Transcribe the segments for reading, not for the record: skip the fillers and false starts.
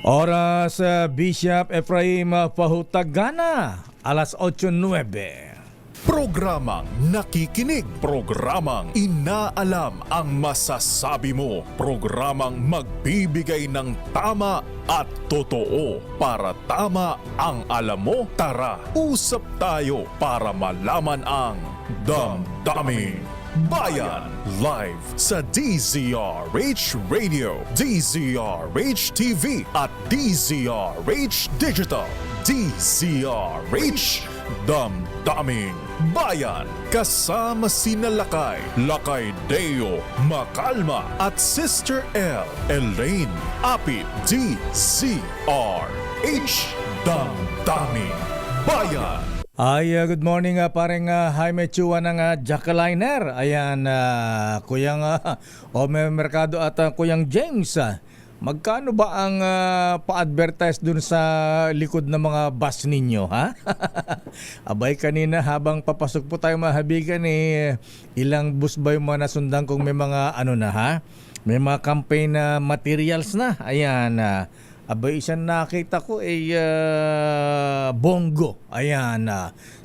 Oras Bishop Ephraim Pahutagana, alas 8:09. Programang nakikinig, programang inaalam ang masasabi mo, programang magbibigay ng tama at totoo. Para tama ang alam mo, tara, usap tayo para malaman ang Damdamin Bayan. Live sa DZRH Radio, DZRH TV at DZRH Digital. DZRH Damdamin Bayan. Kasama sina Lakay Deo Macalma at Sister L Elaine Apit. DZRH Damdamin Bayan. Good morning pareng Jaime Chua ng Jackaliner. Ayan, Kuyang Ome Mercado at Kuyang James. Magkano ba ang pa-advertise dun sa likod ng mga bus ninyo, ha? Abay, kanina habang papasok po tayo mahabigan, ilang bus ba yung mga nasundan kung may mga ano na, ha? May mga campaign materials na. Ayan, abay, isang nakita ko bongo. Ayan,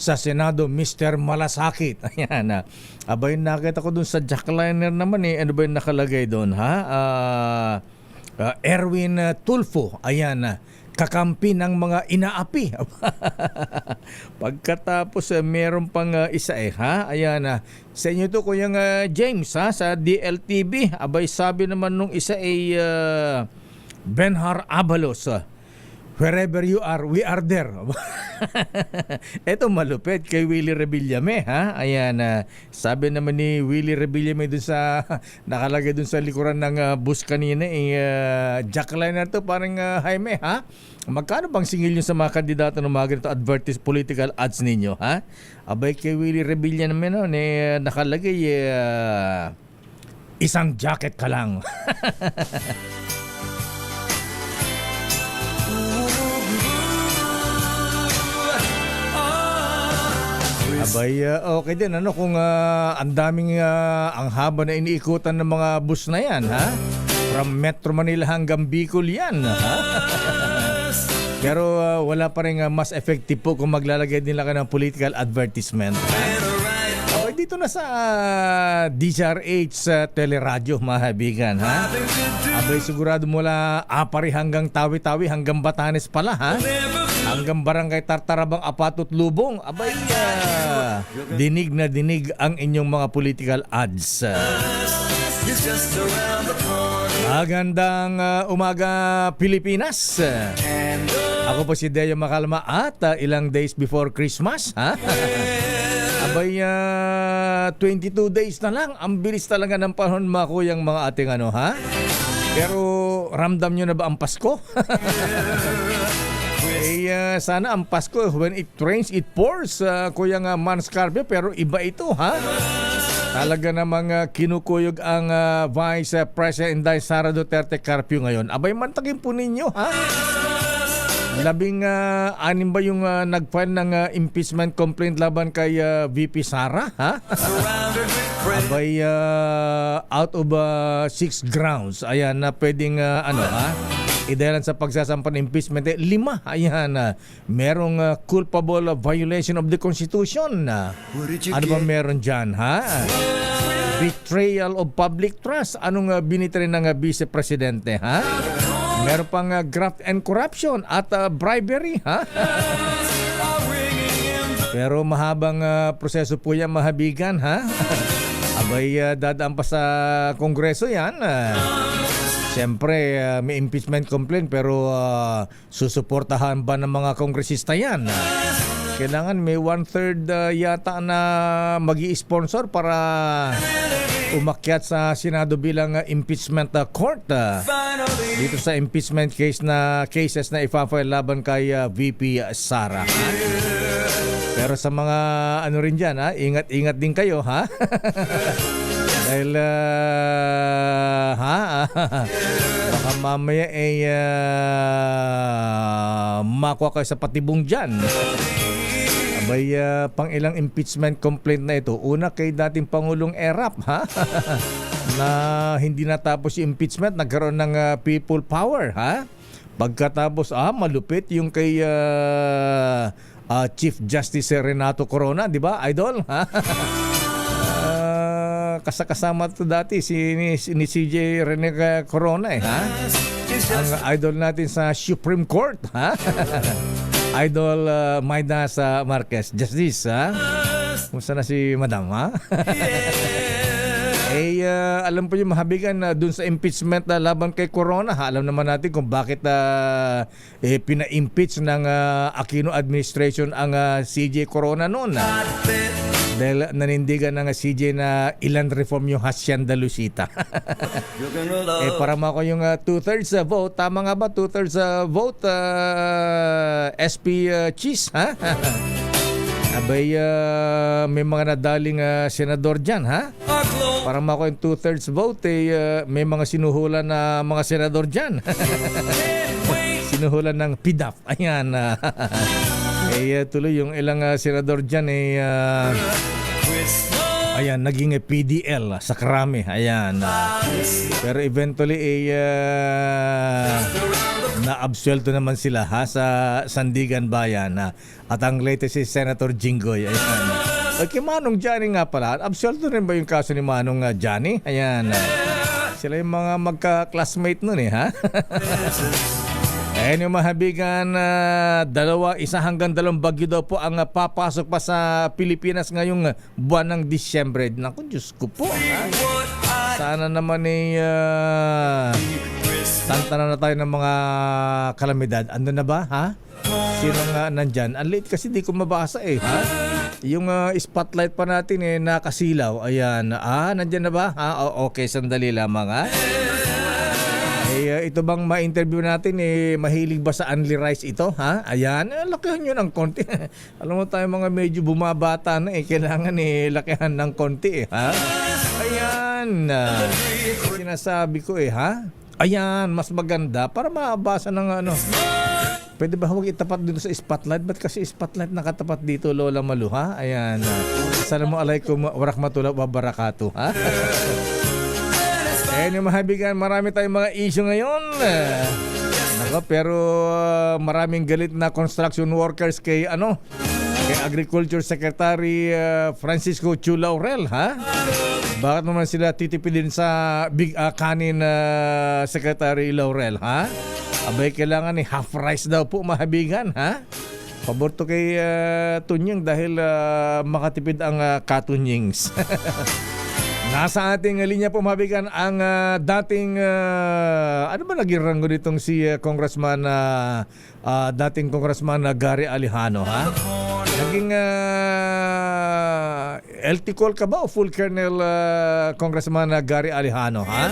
sa Senado, Mr. Malasakit. Ayan, abay, nakita ko dun sa Jackliner naman ano ba yung nakalagay dun, ha? Erwin Tulfo, ayan, kakampi ng mga inaapi. Pagkatapos meron pang isa ha, ayan, sa inyo to Kuyang James ha, sa DLTV. Abay, sabi naman nung isa Benhar Abalos, wherever you are, we are there. Eto malupit kay Willie Rebillame, ha? Ayan, sabi naman ni Willie Rebillame dun sa nakalagay dun sa likuran ng bus kanina, Jackaliner to parang Jaime, ha? Magkano bang singil nyo sa mga kandidato ng mga ganito advertise political ads ninyo, ha? Abay, kay Willie Rebillame naman nakalagay isang jacket ka lang. Abay, okay din kung ang daming ang haba na iniikutan ng mga bus na yan, ha? From Metro Manila hanggang Bicol yan, ha? Pero wala pa rin mas effective po kung maglalagay nila ka ng political advertisement. Abay, dito na sa DZRH Teleradyo, mga kaibigan, ha? Abay, sigurado mula Apari hanggang Tawi-Tawi hanggang Batanes pala, ha? Hanggang Barangay Tartarabang, Apatot, Lubong. Abay, dinig na dinig ang inyong mga political ads. Magandang umaga, Pilipinas. Ako po si Deo Macalma at ilang days before Christmas, ha? Abay, 22 days na lang. Ang bilis talaga ng panahon, mga kuyang mga ating ha? Pero ramdam nyo na ba ang Pasko? Sana ang Pasko, when it rains, it pours, Kuyang Manscarpe, pero iba ito, ha? Talaga namang kinukuyog ang Vice President Inday Sara Duterte curfew ngayon. Abay, mantagin po ninyo, ha? 16 ba yung nag-file ng impeachment complaint laban kay VP Sara, ha? Abay, out of 6 grounds, ayan, na pwedeng idahilan sa pagsasampa ng impeachment, 5. Ayan, merong culpable violation of the Constitution. Ano ba meron dyan, ha? Betrayal of public trust. Anong binitray ng Vice Presidente, ha? Meron pang graft and corruption at bribery, ha? Pero mahabang proseso po yan, mahabigan, ha? Abay, dadaan pa sa Kongreso yan. Siyempre, may impeachment complaint pero susuportahan ba ng mga kongresista yan? Kailangan may 1/3 yata na magi-sponsor para umakyat sa Senado bilang impeachment court. Dito sa impeachment cases na ipa-file laban kay VP Sara. Pero sa mga rin dyan, ingat-ingat din kayo, ha? Dahil baka mamaya makuha kayo sa patibong dyan. Abay, pang ilang impeachment complaint na ito. Una kay dating Pangulong Erap, ha? Na hindi natapos yung impeachment, nagkaroon ng people power, ha? Pagkatapos, malupit yung kay Chief Justice Renato Corona, di ba, Idol? Ha? Kasama to dati ni CJ Rene Corona, ha? Ang idol natin sa Supreme Court, ha? Idol Maydas Marquez, Justice, ha? Kumusta na si Madam, ha? Alam po yung mahabigan dun sa impeachment laban kay Corona, ha? Alam naman natin kung bakit pina-impeach ng Aquino administration ang CJ Corona noon. Dahil nanindigan ng CJ na ilan reform yung Hacienda Lucita. Para mako yung 2/3 vote. Tama nga ba? 2/3 vote SP Cheese, ha? Abay, may mga nadaling senador dyan, ha? Para mako yung 2/3 vote, may mga sinuhulan na mga senador dyan. Sinuhulan ng PDAP. Ayan. Tuloy yung ilang senador dyan ayan, naging PDL sa karami. Ayan. Pero eventually na-absuelto naman sila, ha, sa Sandigan Bayan. At ang latest si Senator Jinggoy. Ayan. Kay Manong Johnny nga pala, absuelto rin ba yung kaso ni Manong Johnny? Ayan. Sila yung mga magka-classmate nun, ha? Yung mahabigan, 2 hanggang 2 bagyo daw po ang papasok pa sa Pilipinas ngayong buwan ng Disyembre. Naku, Diyos ko po. Sana naman tantanan na tayo ng mga kalamidad. Ano na ba, ha? Sino nga nandyan? Ang late kasi di ko mabasa, ha? Yung spotlight pa natin nakasilaw. Ayan. Nandyan na ba? Okay, sandali lamang, ha? Ito bang ma-interview natin, mahilig ba sa Only Rice ito, ha? Ayan, lakihan nyo ng konti. Alam mo tayo mga medyo bumabata na, kailangan lakihan ng konti, ha? Ayan, sinasabi ko, ha? Ayan, mas maganda para mabasa ng ano. Pwede ba huwag itapat dito sa spotlight? Ba't kasi spotlight nakatapat dito, Lola Malu, ha? Ayan, Assalamualaikum warahmatullahi wabarakatuh, ha? Yung mahabigan, marami tayong mga issue ngayon. Pero maraming galit na construction workers kay Agriculture Secretary Francisco Chu Laurel, ha? Bakit naman sila titipidin sa big kanin Secretary Laurel, ha? Abay, kailangan half rice daw po, mahabigan, ha? Pabor to kay Tunying dahil makatipid ang katunyings. Nasa ating linya po, mabigan, ang dating ano ba naging ranggo nitong si Congressman dating Congressman Gary Alejano, ha? Naging LT call ka ba o full Colonel Congressman Gary Alejano, ha?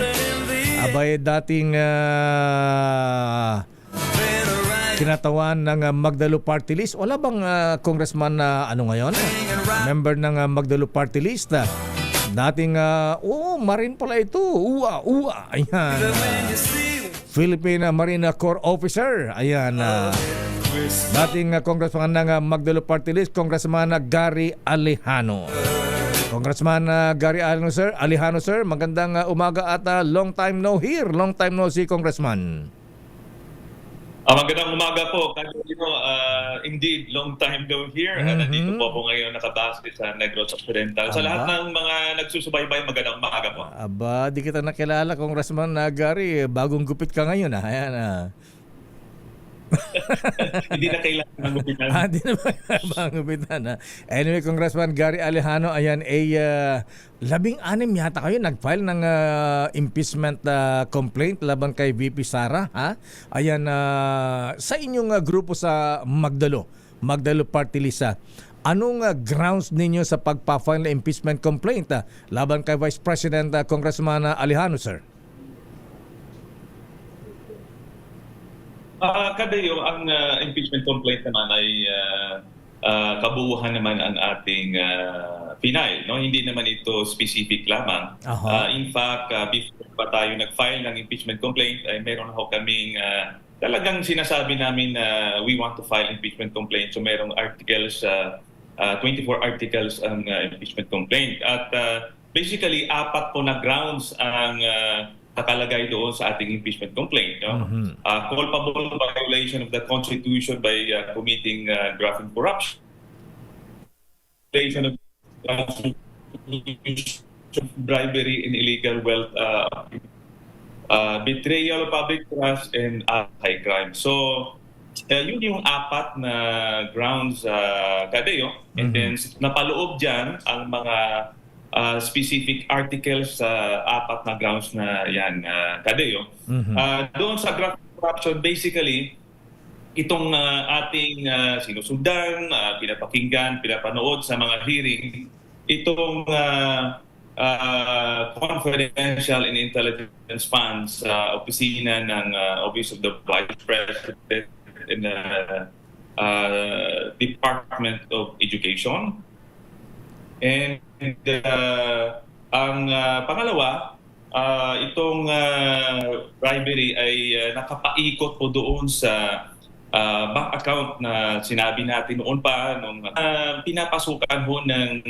Abay, dating kinatawan ng Magdalo Party List. Wala bang Congressman na ngayon? Member ng Magdalo Party List. Dating, Marine pala ito. Ayan. Philippine Marine Corps Officer. Ayan. Dating Congressman ng Magdalo Party List, Congressman Gary Alejano. Congressman Gary Alejano, sir, magandang umaga at long time no hear. Long time no see, Congressman. Magandang umaga po. Indeed, long time no here. Nandito po ako ngayon nakabase sa Negros Occidental. Sa lahat ng mga nagsusubaybay, magandang umaga po. Aba, di kita nakilala, Congressman Gary. Bagong gupit ka ngayon, ha? Ayan, Hindi na kailangan ng gupitan. Hindi na bagong gupitan, ha? Anyway, Congressman Gary Alejano, ayan, 16 yata kayo nag-file ng impeachment complaint laban kay VP Sara, ha? Ayan, sa inyong grupo sa Magdalo Party List, anong grounds ninyo sa pagpa-file ng impeachment complaint laban kay Vice President Congressman Alejano, sir? Kadayo, ang impeachment complaint naman ay kabuuhan naman ang ating final. No? Hindi naman ito specific lamang. In fact, before pa tayo nag-file ng impeachment complaint, ay meron ako kaming talagang sinasabi namin na we want to file impeachment complaint. So merong articles, 24 articles ang impeachment complaint. At basically, 4 po na grounds ang nakalagay doon sa ating impeachment complaint. No? Culpable violation of the Constitution by committing graft and corruption, violation of bribery and illegal wealth, betrayal of public trust, and high crime. So, yun yung apat na grounds, Kadeo. And then, napaloob dyan ang mga specific articles sa apat na grounds na yan, Kadeo. Doon sa graft and corruption, basically, itong ating sinusundan, pinapakinggan, pinapanood sa mga hearing, itong confidential and intelligence funds sa opisina ng Office of the Vice President in the Department of Education. And ang pangalawa, itong bribery ay nakapaikot po doon sa bank account na sinabi natin noon pa nung pinapasukan ho ng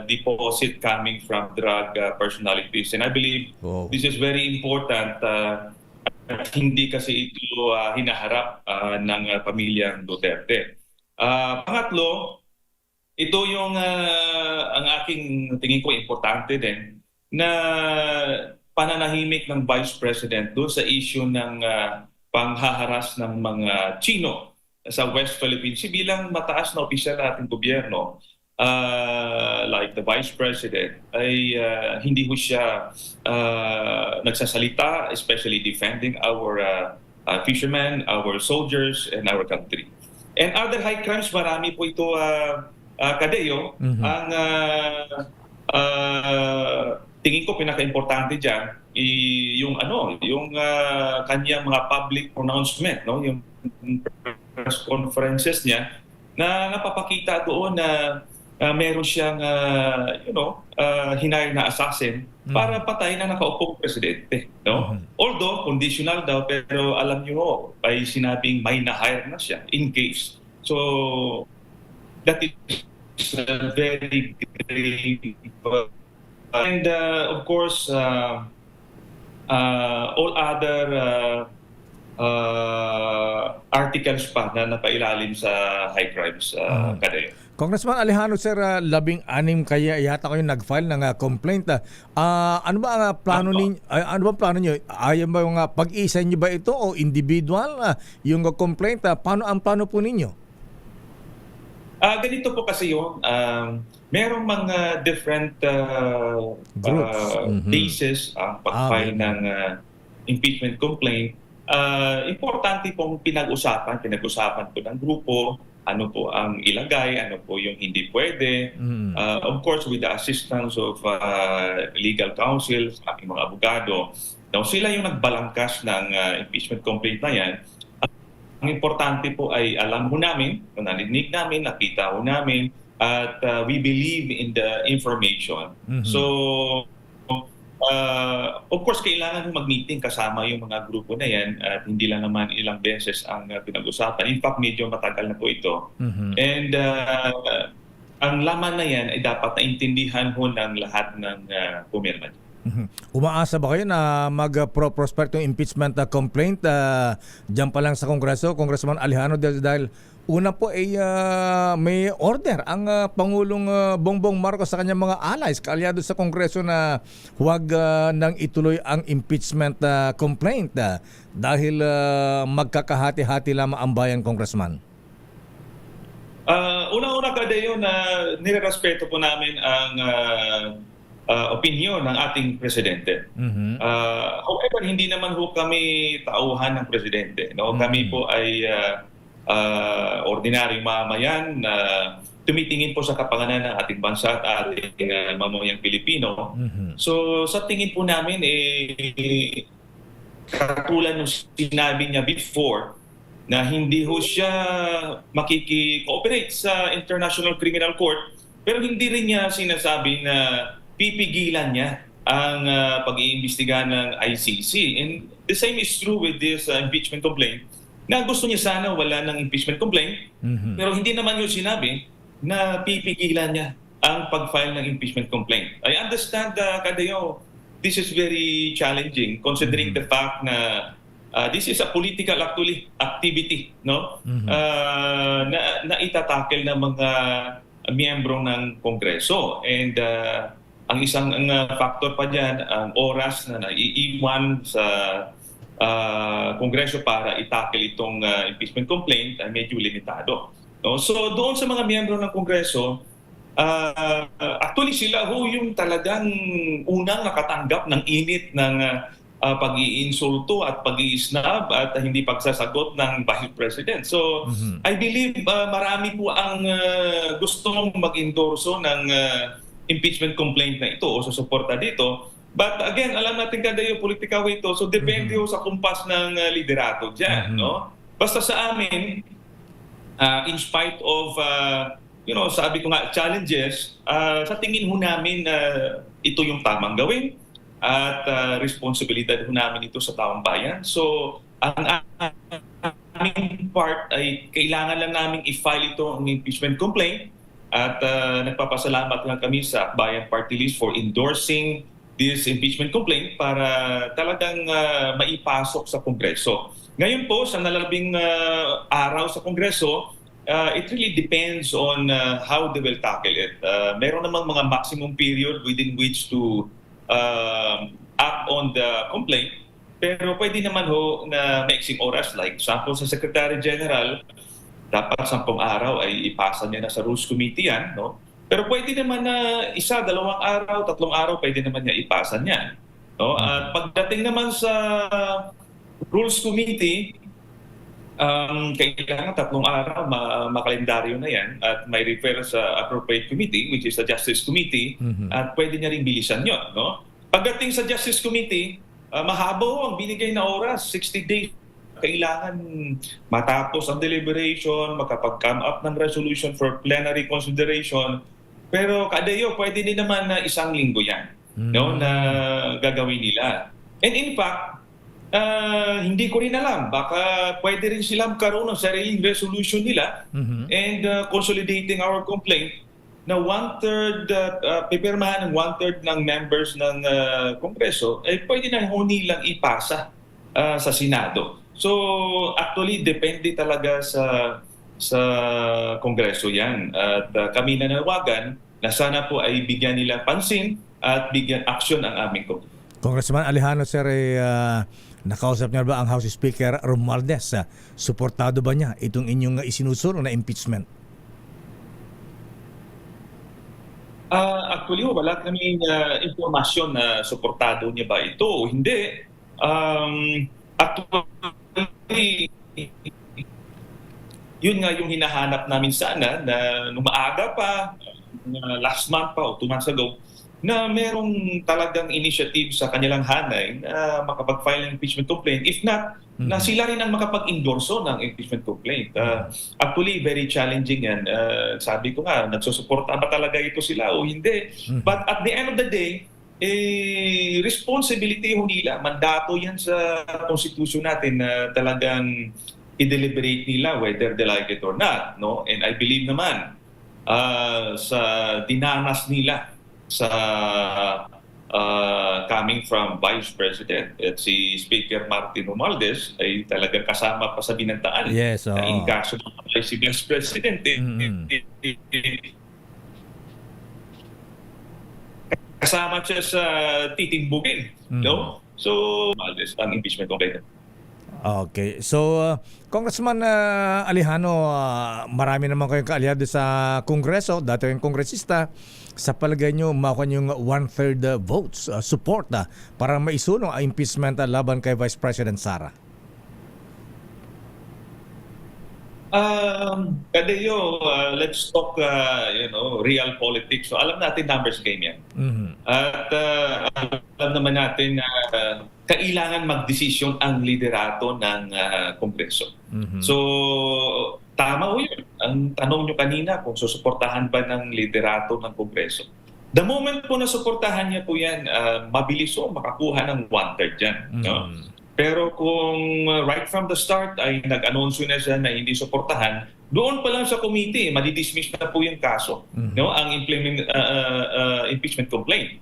deposit coming from drug personalities. And I believe this is very important. Hindi kasi ito hinaharap ng pamilyang Duterte. Pangatlo, ito yung ang aking tingin ko importante din na pananahimik ng Vice President doon sa issue ng panghaharas ng mga Chino sa West Philippines Sea bilang mataas na opisyal nating gobyerno. Like the Vice President ay hindi ho siya nagsasalita, especially defending our fishermen, our soldiers, and our country. And other high crimes, marami po ito, Kadeo. Ang tingin ko pinaka-importante dyan yung kanyang mga public pronouncement, no, yung press conferences niya na napapakita doon na meron siyang hinire na assassin para patayin na nakaupong presidente, no? Although conditional daw, pero alam niyo ay sinabing may na-hire na siya in case. So that is very grave. And of course all other articles pa na napailalim sa high crimes, Kadeo. Congressman Alejandro, sir, 16 kaya yata kayo nag-file ng complaint. Ano ba ang plano ninyo? Ano ba plano niyo? Ayan ba yung pag-isa niyo ba ito o individual yung complaint? Paano ang plano po ninyo? Ganito po kasi yun. Merong mga different cases ang pag-file ng impeachment complaint. Importante pong pinag-usapan po ng grupo, ano po ang ilagay, ano po yung hindi pwede. Of course, with the assistance of legal counsel, aking mga abogado. Now, sila yung nagbalangkas ng impeachment complaint na yan. Ang importante po ay alam ho namin, narinig namin, nakita ho namin, at we believe in the information. So, of course, kailangan mag-meeting kasama yung mga grupo na yan at hindi lang naman ilang beses ang pinag-usapan. In fact, medyo matagal na po ito. And ang laman na yan ay dapat naintindihan ho ng lahat ng pumirma. Umaasa ba kayo na mag-prosper yung impeachment complaint dyan pa lang sa Kongreso, Congressman Alejandro, dahil una po ay may order ang Pangulong Bongbong Marcos sa kanyang mga allies, kaalyado sa Kongreso na huwag nang ituloy ang impeachment complaint dahil magkakahati-hati lamang ang bayan, Congressman? Una-una, Kadeo, na nirerespeto po namin ang opinion ng ating presidente. However, hindi naman ho kami tauhan ng presidente. No? Kami po ay ordinaryong mamayan na tumitingin po sa kapakanan ng ating bansa at ating mamamayang Pilipino. So sa tingin po namin, katulad ng sinabi niya before, na hindi ho siya makiki-cooperate sa International Criminal Court, pero hindi rin niya sinasabi na pipigilan niya ang pag-iimbestiga ng ICC. And the same is true with this impeachment complaint, na gusto niya sana wala ng impeachment complaint, pero hindi naman yung sinabi na pipigilan niya ang pag-file ng impeachment complaint. I understand, Kadeo, this is very challenging considering the fact na this is a political activity, no? Na itatakel ng mga miyembro ng Kongreso. And ang isang factor pa diyan, ang oras na naiiwan sa Kongreso para itakel itong impeachment complaint ay medyo limitado. No? So doon sa mga miyembro ng Kongreso, actually sila yung talagang unang nakatanggap ng init ng pag-iinsulto at pag-i-snub at hindi pagsasagot ng Vice President. So I believe marami po ang gustong mag-endorso ng impeachment complaint na ito o susuporta dito. But again, alam natin kada yung politika ito, so depende sa kumpas ng liderato dyan. No? Basta sa amin, in spite of sabi ko nga, challenges, sa tingin ho namin ito yung tamang gawin at responsibilidad ho namin ito sa taong bayan. So, ang aming part ay kailangan lang namin i-file ito ang impeachment complaint at nagpapasalamat lang kami sa Bayan Party List for endorsing this impeachment complaint para talagang maipasok sa Kongreso. Ngayon po, sa nalalabing araw sa Kongreso, it really depends on how they will tackle it. Meron namang mga maximum period within which to act on the complaint. Pero pwede naman na maiksing oras. Like example, sa Secretary General, dapat 10 araw ay ipasa niya na sa Rules Committee yan. No? Pero pwede naman na 1, 2 araw, 3 araw, pwede naman niya ipasa niya. No? At pagdating naman sa Rules Committee, kailangan 3 araw makalendaryo na yan at may refer sa appropriate committee, which is the Justice Committee, at pwede niya rin bilisan yun. No? Pagdating sa Justice Committee, mahaba ang binigay na oras, 60 days. Kailangan matapos ang deliberation, makapag-come up ng resolution for plenary consideration. Pero kadayo, pwede din naman na 1 linggo yan no, na gagawin nila. And in fact, hindi ko rin alam. Baka pwede rin silang karoon ng sariling resolution nila and consolidating our complaint na 1/3, pipirmahan ng 1/3 ng members ng Kongreso, pwede na nilang ipasa sa Senado. So actually, depende talaga sa Kongreso yan. At kami nananawagan na sana po ay bigyan nila pansin at bigyan aksyon ang aming Kongreso. Congressman Alejano, sir, nakausap niya ba ang House Speaker Romualdez? Suportado ba niya itong inyong isinusulong na impeachment? Actually, wala kaming informasyon na suportado niya ba ito o hindi. Actually, yun nga yung hinahanap namin sana na nung maaga pa, last month pa o 2 months ago, na merong talagang initiative sa kanilang hanay na makapag-file ng impeachment complaint. If not, na sila rin ang makapag-endorso ng impeachment complaint. Actually, very challenging yan. Sabi ko nga, nagsusuporta ba talaga ito sila o hindi? But at the end of the day, responsibility nila, mandato yan sa Constitution natin na talagang i-deliberate nila whether they like it or not. No? And I believe naman sa dinanas nila sa coming from Vice President at si Speaker Martin Romualdez ay talagang kasama pa sa binantaan. Yes, na in kaso ng si Vice President kasama siya sa titimbugin. No? So, Romualdez ang impeachment complaint. Okay. So, Congressman Alejano, marami naman kayong kaalyado sa Kongreso, dati kayong kongresista. Sa palagay nyo, makuha yung 1/3 votes, support para maisulong ang impeachment laban kay Vice President Sara? Kadayo, let's talk real politics. So alam natin numbers game yan. At alam naman natin na kailangan magdesisyon ang liderato ng Kongreso. So tama ho yun. Ang tanong nyo kanina kung susuportahan ba ng liderato ng Kongreso. The moment po na suportahan niya po yan, mabilis makakuha ng 1/3 dyan. No? Pero kung right from the start ay nag-anunsyo na siya na hindi suportahan, doon pa lang sa committee, madidismiss na po yung kaso, no? Ang impeachment complaint.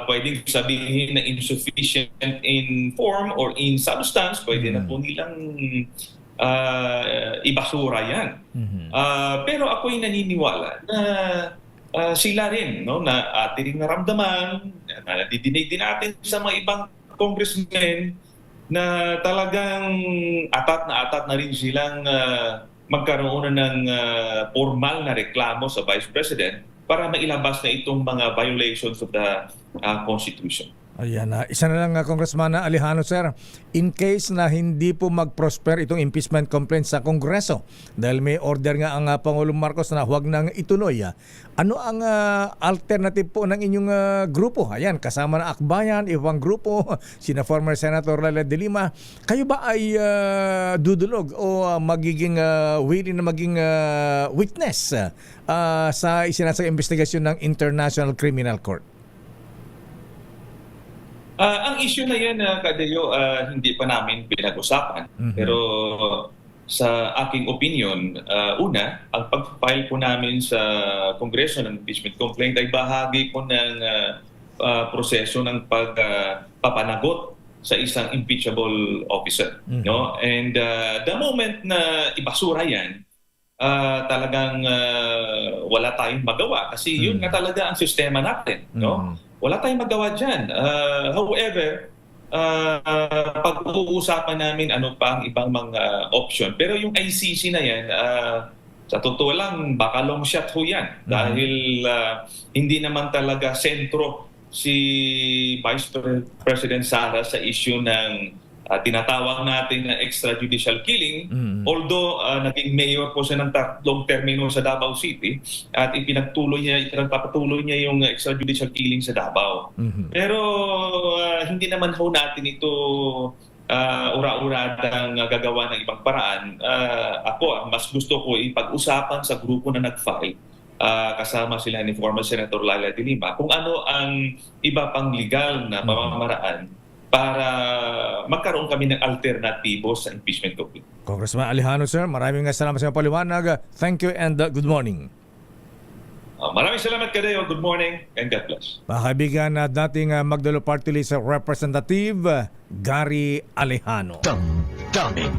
pwedeng sabihin na insufficient in form or in substance, pwede na po nilang ibasura yan. Pero ako'y naniniwala na sila rin, no, na ating naramdaman, na didinig din natin sa mga ibang congressmen na talagang atat na rin silang magkaroon ng formal na reklamo sa Vice President para mailabas na itong mga violations of the Constitution. Ayan, isa na lang Congressman Alejano, sir. In case na hindi po mag-prosper itong impeachment complaint sa Kongreso dahil may order nga ang Pangulong Marcos na huwag nang ituloy, ano ang alternative po ng inyong grupo? Ayan, kasama na Akbayan, ibang grupo, sina former Senator Laila de Lima. Kayo ba ay dudulog o magiging willing na maging witness sa isinasang investigasyon ng International Criminal Court? Ang issue na yan, Kadeo, hindi pa namin pinag-usapan. Pero sa aking opinion, una, ang pag-file po namin sa Kongreso ng impeachment complaint ay bahagi po ng proseso ng pagpapanagot sa isang impeachable officer. No? And the moment na ibasura yan, talagang wala tayong magawa kasi yun nga talaga ang sistema natin. No? Wala tayong magawa dyan. However, pag-uusapan namin ano pa ang ibang mga option. Pero yung ICC na yan, sa totoo lang, baka long shot ho yan. Dahil hindi naman talaga sentro si Vice President Sara sa issue ng tinatawag natin na extrajudicial killing. Although naging mayor po siya ng 3 termino sa Davao City at ipinagpapatuloy niya yung extrajudicial killing sa Davao. Pero hindi naman ho natin ito ura-uradang gagawa ng ibang paraan. Ako, mas gusto ko ipag-usapan sa grupo na nag-file kasama sila ni former Senator Laila de Lima kung ano ang iba pang legal na pamamaraan para magkaroon kami ng alternatibo sa impeachment complaint. Congressman Alejano, sir, maraming salamat sa iyong paliwanag. Thank you and good morning. Maraming salamat, Kadeo. Good morning and God bless. Mga kaibigan, dating Magdalo Party List Representative Gary Alejano. Damdamin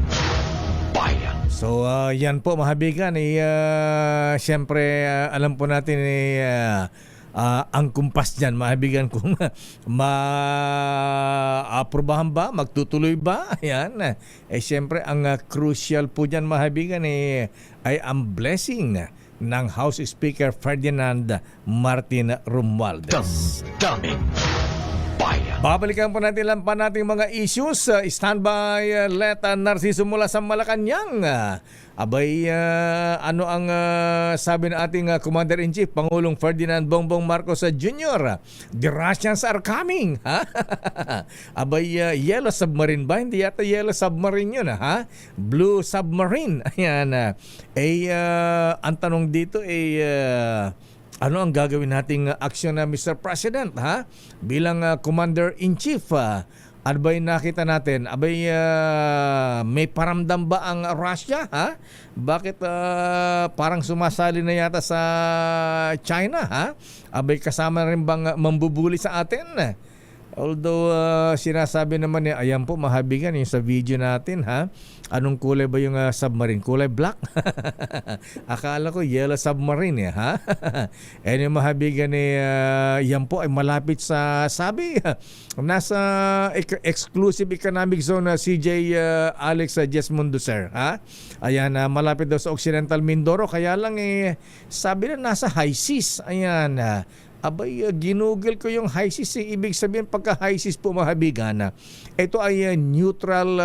Bayan. So yan po mga kaibigan, siyempre alam po natin ang kumpas dyan, mahibigan kung ma-aprobahan ba, magtutuloy ba, ayan. Siyempre, ang crucial po dyan, mahibigan, ay ang blessing ng House Speaker Ferdinand Martin Romualdez. Damdamin Bayan. Babalikan po natin lang pa natin mga issues. Standby, Leta Narciso mula sa Malacanang. Abay, ano ang sabi ng ating Commander-in-Chief, Pangulong Ferdinand Bongbong Marcos Jr.? The Russians are coming. Ha? Abay, yellow submarine ba? Hindi yata yellow submarine yun. Ha? Blue submarine. Ayan. Ang tanong dito ano ang gagawin nating aksyon na Mr. President, ha? Bilang Commander-in-Chief, ano ba yung nakita natin? Abay, may paramdam ba ang Russia, ha? Bakit parang sumasali na yata sa China, ha? Abay, kasama rin bang mambubuli sa atin? Although sinasabi naman niya, ayan po mahabigan yung sa video natin, ha? Anong kulay ba yung submarine? Kulay black? Akala ko yellow submarine, ha? And yung mahabigan yan po ay malapit sa nasa exclusive economic zone CJ Alex Jesmundo, sir, ha? Ayan, malapit daw sa Occidental Mindoro, kaya lang sabi na nasa high seas. Ayan, abay, ginugol ko yung high seas. Ibig sabihin, pagka high seas po mahabigan, ito ay neutral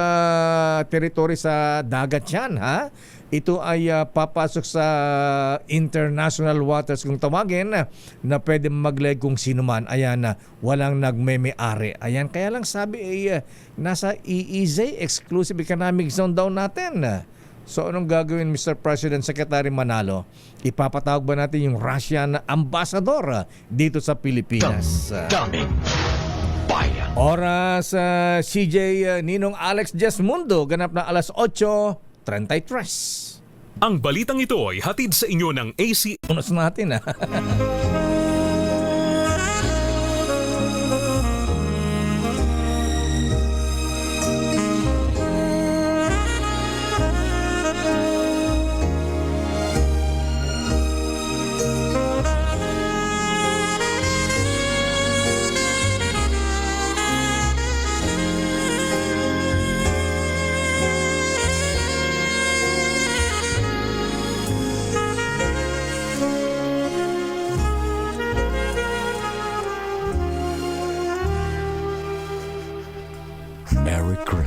territory sa dagat yan, ha? Ito ay papasok sa international waters kung tawagin na pwede maglayag kung sino man. Ayan, walang nagmeme-ari. Ayan, kaya lang sabi nasa EEZ, Exclusive Economic Zone daw natin. So anong gagawin, Mr. President, Secretary Manalo? Ipapatawag ba natin yung Russian ambassador dito sa Pilipinas? Damdamin Bayan. Oras CJ Ninong Alex Jesmundo, ganap na alas 8:33. Ang balitang ito ay hatid sa inyo ng AC. Unos natin, ha?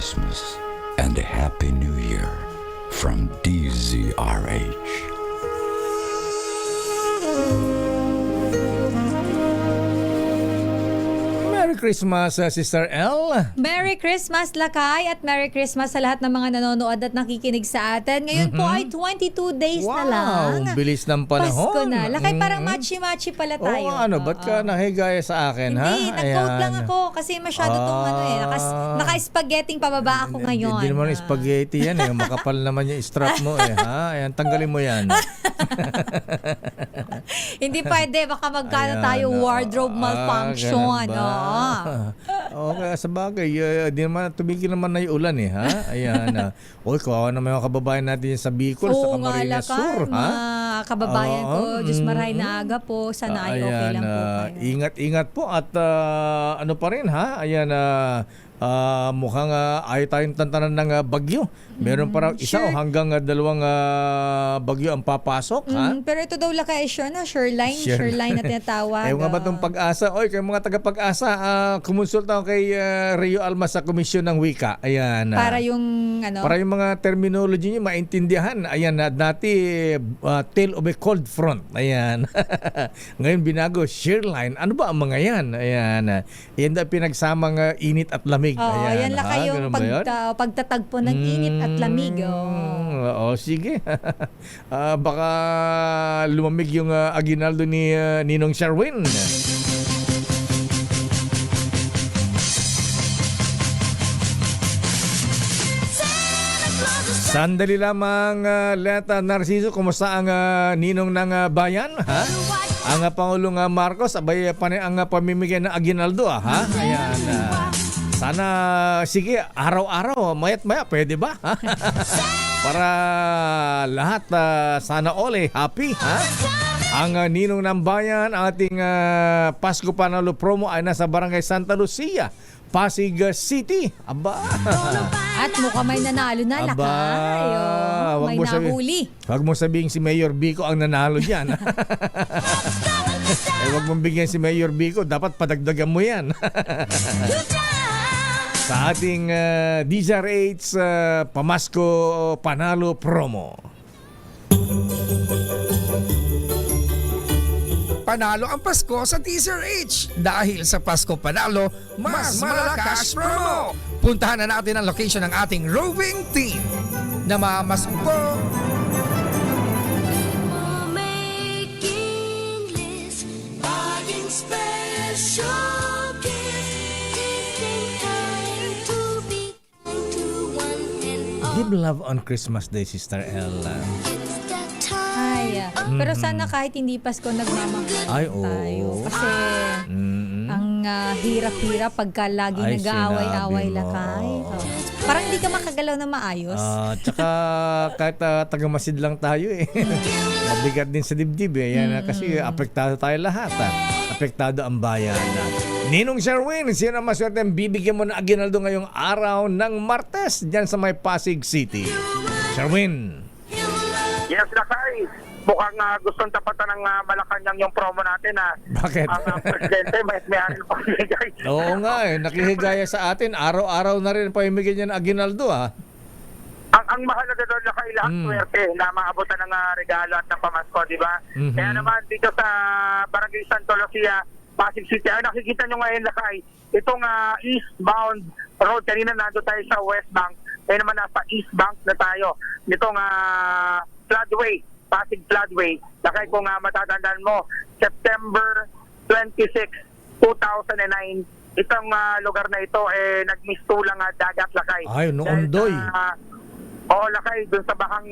Christmas and a Happy New Year from DZRH. Merry Christmas, Sister L. Merry Christmas, Lakay, at Merry Christmas sa lahat ng mga nanonood at nakikinig sa atin. Ngayon po ay 22 days na lang. Wow, bilis ng panahon. Pasko na. Lakay, parang machi-machi pala tayo. Oo, ano, ba't ka nahigaya sa akin, ha? Hindi, nag-quote lang Ayan. ako kasi masyado tong naka-spaghetti pababa ako ngayon. Hindi naman spaghetti yan, eh. Makapal naman yung strap mo, eh, ha? Ayan, tanggalin mo yan. Hindi pwede, baka magkano Ayan, tayo wardrobe malfunction. ganun ba? Okay, sa bagay, di naman, tumigil naman na yung ulan, eh, ha? Ayan. Uy, kawawa naman yung kababayan natin sa Bicol, sa Camarines Sur, ha? Mga kababayan ko, Diyos maray na aga po. Sana ay okay lang po kayo. Ingat-ingat po at ano pa rin, ha? Ayan, mukhang ayaw tayong tantanan ng bagyo. Meron pa raw isa o hanggang dalawang bagyo ang papasok, ha? Pero ito daw Lakay, Shoreline na tinatawag. Ayaw nga ba itong Pag-asa? Oy, kayo mga taga-Pag-asa, kumonsulta ako kay Rio Almas sa Komisyon ng Wika. Ayan. Para yung para yung mga terminology niyo maintindihan. Ayan, dati tale of a cold front. Ayan. Ngayon binago, Shoreline. Ano ba ang mga yan? Ayan. Yan daw pinagsamang init at lamig. Ayan. Yan Lakay yung ganun ba yun? pagtatagpo ng init at lamig. Oo, sige. Baka lumamig yung aginaldo ni Ninong Sherwin. Sandali lamang, Leta Narciso, kumusta ang ninong ng bayan? Ha? Ang Pangulong Marcos, abay panay ang pamimigay ng aginaldo, ha? Ayan. Sana, sige, araw-araw, mayat-maya, pwede ba? Ha? Para lahat, sana all happy, ha? Ang ninong ng bayan, ang ating Pasko Panalo promo ay nasa Barangay Santa Lucia, Pasig City. Aba. At mukhang may nanalo na, Lakay. May nahuli. Huwag mo sabihin si Mayor Bico ang nanalo dyan. Huwag mong bigyan si Mayor Bico, dapat padagdagan mo yan. Sa ating DZRH Pamasko Panalo promo. Panalo ang Pasko sa DZRH. Dahil sa Pasko Panalo, mas malakas promo. Puntahan na natin ang location ng ating roving team. Namamaspo. Give love on Christmas Day, Sister Ella. Pero sana kahit hindi Pasko nagmamahal Ay, oo. tayo. Kasi ang hirap-hirap pagka laging nag-aaway-aaway, sinabi mo. Lakay. Parang hindi ka makagalaw na maayos. Tsaka kahit taga-masid lang tayo eh. Mabigat din sa dibdib eh. Yan, kasi apektado tayo lahat. Apektado ang bayan. Ninong Sherwin, sino ang maswerte ang bibigyan mo na aginaldo ngayong araw ng Martes dyan sa may Pasig City? Sherwin. Yes, Lakay. Mukhang gustong tapatan ng Malacanang yung promo natin. Bakit? Ang presidente may anil pa bigay. Oo nga eh, nakihigaya sa atin. Araw-araw na rin pamimigyan niya ng aginaldo Ang mahalaga doon, Lakay, lahat swerte na maabutan ng regalo at ng pamasko, di ba? Kaya naman dito sa Barangay Santa Lucia, Pasig City, ay nakikita nyo ngayon, Lakay, itong eastbound road. Kanina nando tayo sa West Bank, kaya naman nasa East Bank na tayo. Itong floodway, Pasig Floodway. Lakay, kung matatandaan mo, September 26, 2009, itong lugar na ito nagmistulang dagat, Lakay. Ay, noong Ondoy. Oo, Lakay, dun sa bahang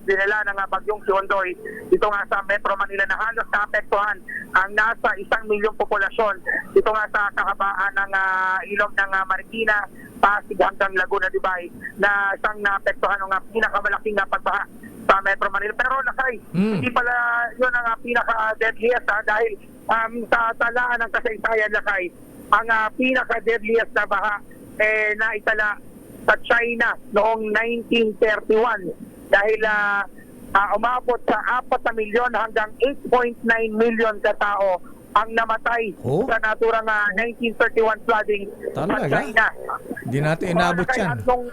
dinala ng bagyong si Ondoy, dito nga sa Metro Manila na halos naapektuhan ang nasa 1 milyong populasyon. Dito nga sa kahabaan ng ilog ng Marikina, Pasig hanggang Laguna, Dibay, na isang naapektuhan ng pinakamalaking pagbaha sa Metro Manila. Pero Lakay, hindi pala yun ang pinaka-deadliest dahil sa talaan ng kasaysayan, Lakay, ang pinaka-deadliest na baha naitala sa China noong 1931 dahil umabot sa 4 milyon hanggang 8.9 milyon katao ang namatay Oh? sa naturang 1931 flooding sa Talaga? China. Hindi natin inabot Kaya yan. nung-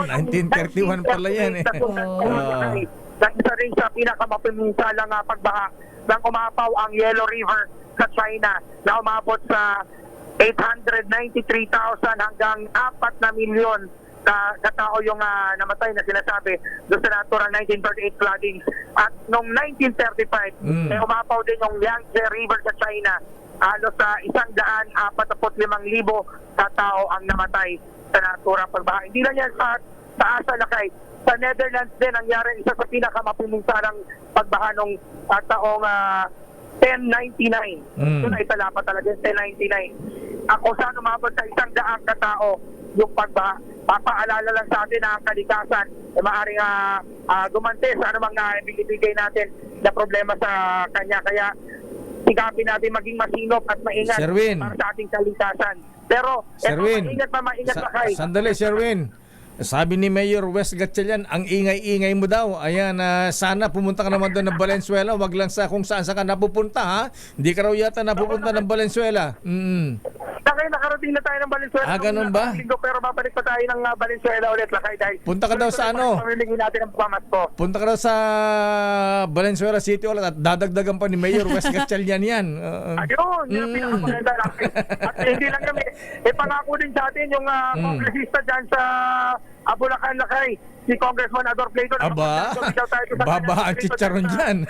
1931 pala yan eh. Nang isa rin sa pinakamapiminsalang pagbaha nang umapaw ang Yellow River sa China na umabot sa 893,000 hanggang 4 na milyon na tao yung namatay na sinasabi doon sa natural 1938 flooding. At noong 1935, umapaw din yung Yangtze River sa China. Halos sa 145,000 sa tao ang namatay sa naturang pagbaha. Hindi lang yan sa Asa Lakay. Sa Netherlands din, nangyari isa sa pinakamapiminsalang pagbaha nung taong 1099. Doon ay talapa talaga yung 1099. Kung saan umabot sa 100 katao yung pagbaha. Papaalala lang sa atin na ang kalikasan ay maaaring gumante sa anumang binibigay natin na problema sa kanya. Kaya sikapin natin maging masinop at maingat Sherwin. para sa ating kalikasan. Pero Sherwin, maingat na kay. sandali Sherwin. Sabi ni Mayor Wes Gatchalian, ang ingay-ingay mo daw. Ayan, sana pumunta ka naman doon ng Valenzuela. Wag lang sa kung saan ka napupunta, ha? Hindi ka raw yata napupunta ng Valenzuela. Nakarating na tayo ng Valenzuela. Ganun ba? Pero babalik pa tayo ng Valenzuela ulit, Lakay, dahil Punta ka daw sa ano? pamilingin natin ang pamasko. Punta ka daw sa Valenzuela City ulit at dadagdagan pa ni Mayor Wes Gatchalian yan. Ayun, yun ang pinakamaganda natin. At hindi lang kami, pangako din sa atin yung kongresista dyan sa Bulacan, Lakay, si Congressman Ador Plato. Aba, baba ang chicharon dyan.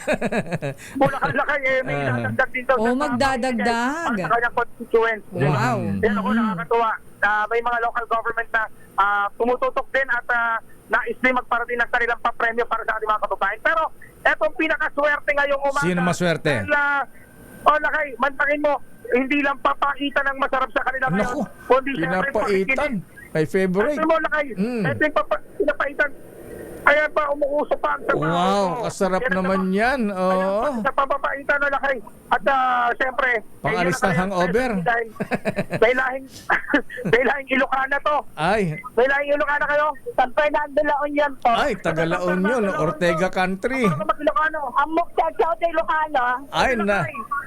Bulacan, Lakay, may dadagdag din daw. Oh, magdadagdag. Sa kanyang constituents. Wow. Yan ako nakakatuwa. May mga local government na tumututok din at nais din magparating ng kanilang papremyo para sa ating mga kababayan. Pero etong pinakaswerte ngayong umaga. Sino maswerte? Dahil, Lakay, mantakin mo, hindi lang papaitan ang masarap sa kanila Naku, kundi syempre pinapaitan. May favorite. Ito mo, Lakay, ito yung pinapaitan. Kaya pa umuusap pa ang sabaw. Wow, kasarap naman yan. Oo. Sa papapaitan na, Lakay. At syempre, Pangalis ng hangover. May lahing Ilocana to. Ay, May lahing Ilocana kayo? San Fernando La Union po. ay, Tagalaon yun. Ortega Country. Ano mag Ilocano? Amok Tiagsaw de Ilocano. Ay,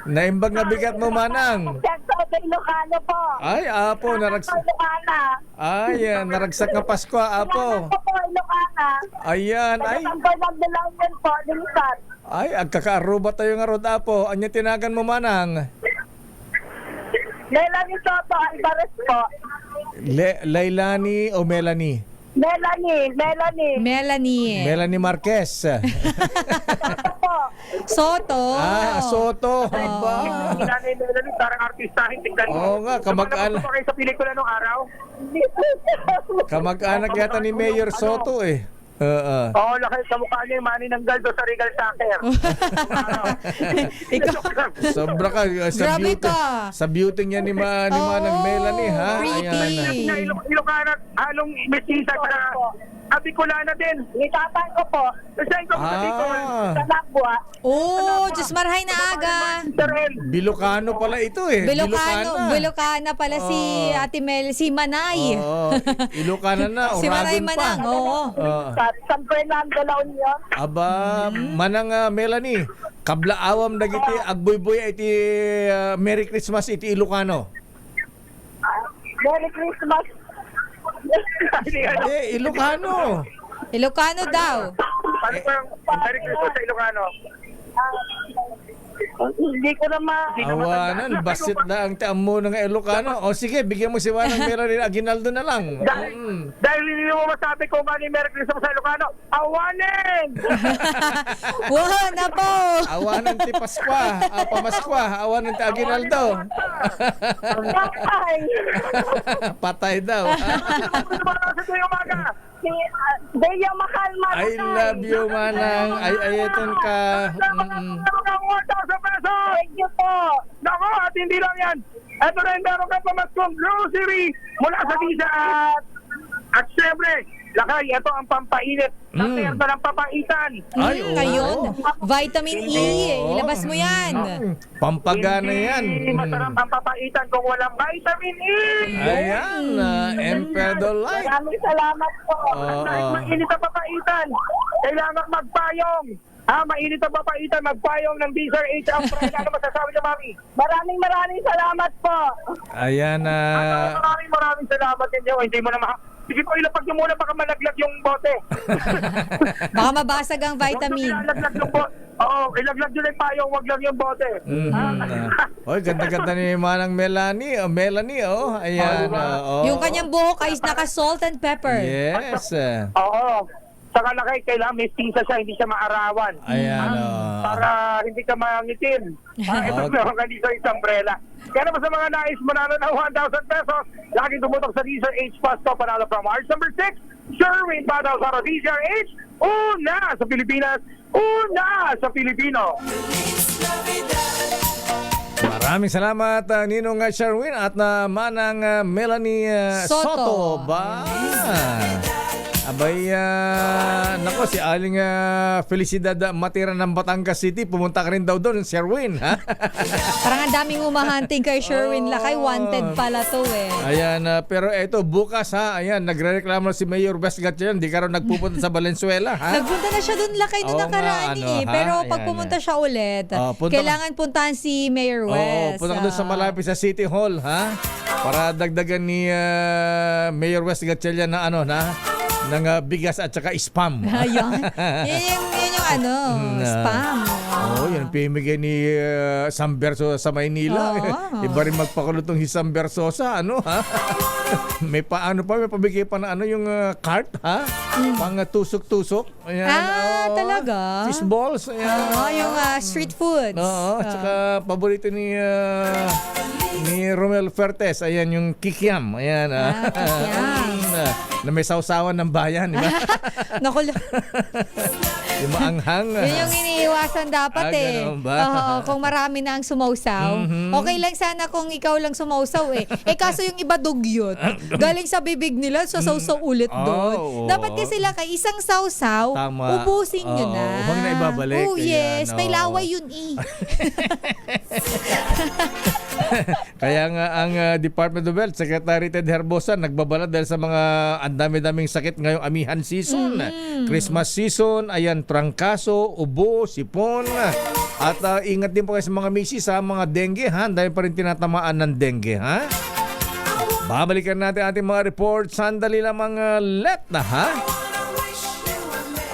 naimbag na bigat mo, Manang. Tiagsaw de Ilocano po. Ay, apo, Ilocana. naragsak na Pasko, apo. Ilocano po, Ilocana. Ayan, ay. San Fernando La Union po, Linsat. Ay, agkakaaruba tayo nga rod, apo. Anya tinagan mo, Manang? Melanie Soto Alvarez po. Lailani o Melanie? Melanie. Melanie Marquez. Soto po. Soto. Soto. Aba. Nanay Melanie, parang artistahin. Tingnan mo. Oo nga, kamag-anak. Ano kayo sa pelikula nung araw? Kamag-anak yata ni Mayor Soto eh. Oo, Lakay, kamukha niya yung Manny ng Galdo sa Regal Soccer. Ikaw. Sobra ka sa Grabe beauty. ka. Sa beauty niya ni Manang Melanie, ha? Pretty. Ayan. Ilocana, halong mestiza para Bicolana din. Nitatan ko po. Saan ko sa Bicol? Sa Labua. Oh, Diyos marhay na aga. Bilocano pala ito eh. Bilocana pala si Ate Mel, si Manay. Oo. Ilocana na. Si Manay Oragon pa. Manang, oo. Sa San Fernando La Union. Aba, Manang Melanie, kablaawam dagiti agboy-boy iti Merry Christmas iti Ilocano. Merry Christmas. Ilocano. Ilocano daw. Paano po yung Merry Christmas sa Ilocano? Hindi ko na Awanan, basit na ang taamo ng Ilocano. O sige, bigyan mo si Manang Melanie Aguinaldo na lang. Dahil hindi mo masabi kung ano yung Merry Christmas sa Ilocano, awanin! Wow, na po. Awanan ti Paskwa, Pamaskwa, awanan ti Aguinaldo. Ay. Patay daw. Ano ba sa tuwing umaga? Si Deya Makalma. I love you, Manang. Ayaton ka. Mga 1,000 pesos! Thank you po. Nako, at hindi lang yan. Ito rin, meron kang pamaskong grocery mula sa Visa at syempre, Lakay, ito ang pampainit ng persa ng papaitan. Ay, oo. Ngayon, vitamin E. Ilabas mo yan. Pampagana yan. Hindi masarap ang papaitan kung walang vitamin E. Ayan, Emperador Light. Maraming salamat po. Kahit mainit ang papaitan, kailangan magpayong. Mainit ang papaitan, magpayong ng DZRH ang prena. Ano masasabi niyo, Mami? Maraming salamat po. Ayan na. Maraming salamat ninyo. Hindi mo na sige po, ilapag niyo muna, baka malaglag yung bote. Baka mabasag ang vitamin. Ilaglag yung bote. Oo, ilaglag nyo na yung payong, wag lang yung bote. Oy, ganda-ganda ni Manang Melanie. Melanie, oh. Ayan. oh. Yung kanyang buhok ay naka-salt and pepper. Yes. Oo. Saka Lakay, kailangan may tisa siya, hindi siya maarawan. Ayan. Para hindi ka mangitim. Ito meron ka dito yung umbrella. Kaya naman sa mga nais manalo ng 1,000 pesos, lagi tumutok sa DZRH Pasto, panalo from March number 6, Sherwin Padaw sa DZRH, una sa Pilipinas, una sa Pilipino. Maraming salamat, Ninong Sherwin at Manang Melanie Soto. Ba? Abay, nako, si Aling Felicidad Matira ng Batangas City, pumunta ka rin daw doon, Sherwin, ha? Parang ang daming umahunting kay Sherwin Lakay. Wanted pala to eh. Ayan, pero eto, bukas ha, ayan, nagre-reklamo si Mayor West Gatchalian, di ka rin nagpupunta sa Valenzuela, ha? Nagpunta na siya doon Lakay Oo doon nakaraan nga, eh. ha? Pero pag Ayan. pumunta siya ulit, Punta kailangan puntahan si Mayor Oo, West. punta ka doon sa malapit sa City Hall, ha? Para dagdagan ni Mayor West Gatchalian na ng bigas at saka spam. Ayun. Yun yung spam. Oo, yun ang pimigay ni Sam Versosa sa Maynila. Oo. Iba rin magpakulot ng Sam Versosa, ha? may pabigay pa na yung cart, ha? Pang tusok-tusok. Ayan, talaga? Fish balls, ayan. Yung street foods. Oo, at saka paborito ni Romel Fertes, ayan yung kikiam. Ayan, kikiam. na may sausawan ng bayan, di ba? Naku, Yung maanghang. yun yung iniiwasan dapat ganun ba? Oo, kung marami na ang sumausaw. Okay lang sana kung ikaw lang sumausaw eh. Kaso yung iba dugyot. Galing sa bibig nila, sasawsaw ulit doon. Oo. Dapat kasi lang kay isang sausaw, Tama. ubusin nyo Oo, na. huwag na ibabalik. Oh yes, Ayan, may oo. laway yun eh. Kaya nga ang Department of Health, Secretary Ted Herbosa, nagbabala dahil sa mga ang dami-daming sakit ngayong amihan season. Christmas season, ayan, trangkaso, ubo, sipon. At ingat din po kayo sa mga misis sa mga dengue, ha? Dahil pa rin tinatamaan ng dengue, ha? Babalikan natin ating mga report. Sandali lamang let na, ha?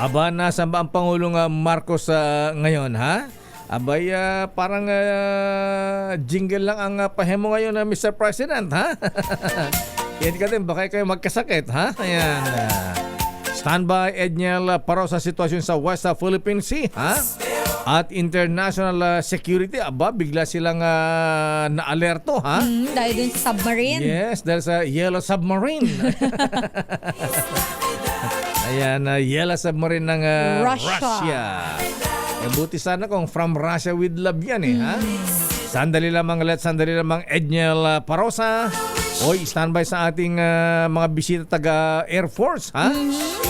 Aba, nasa ba ang Pangulong Marcos ngayon, ha? Abay, parang jingle lang ang pahemo ngayon na Mr. President, ha? Yan ka din, baka kayo magkasakit, ha? Ayan. Standby, Edniel, para sa sitwasyon sa West Philippine Sea, ha? At international security, aba, bigla silang na-alerto, ha? Dahil dun sa submarine. Yes, dahil sa Yellow Submarine. Ayan, Yellow Submarine ng Russia. Buti sana kung from Russia with love yan, ha? Sandali lamang Edniel Parosa. Oy, standby sa ating mga bisita taga Air Force, ha?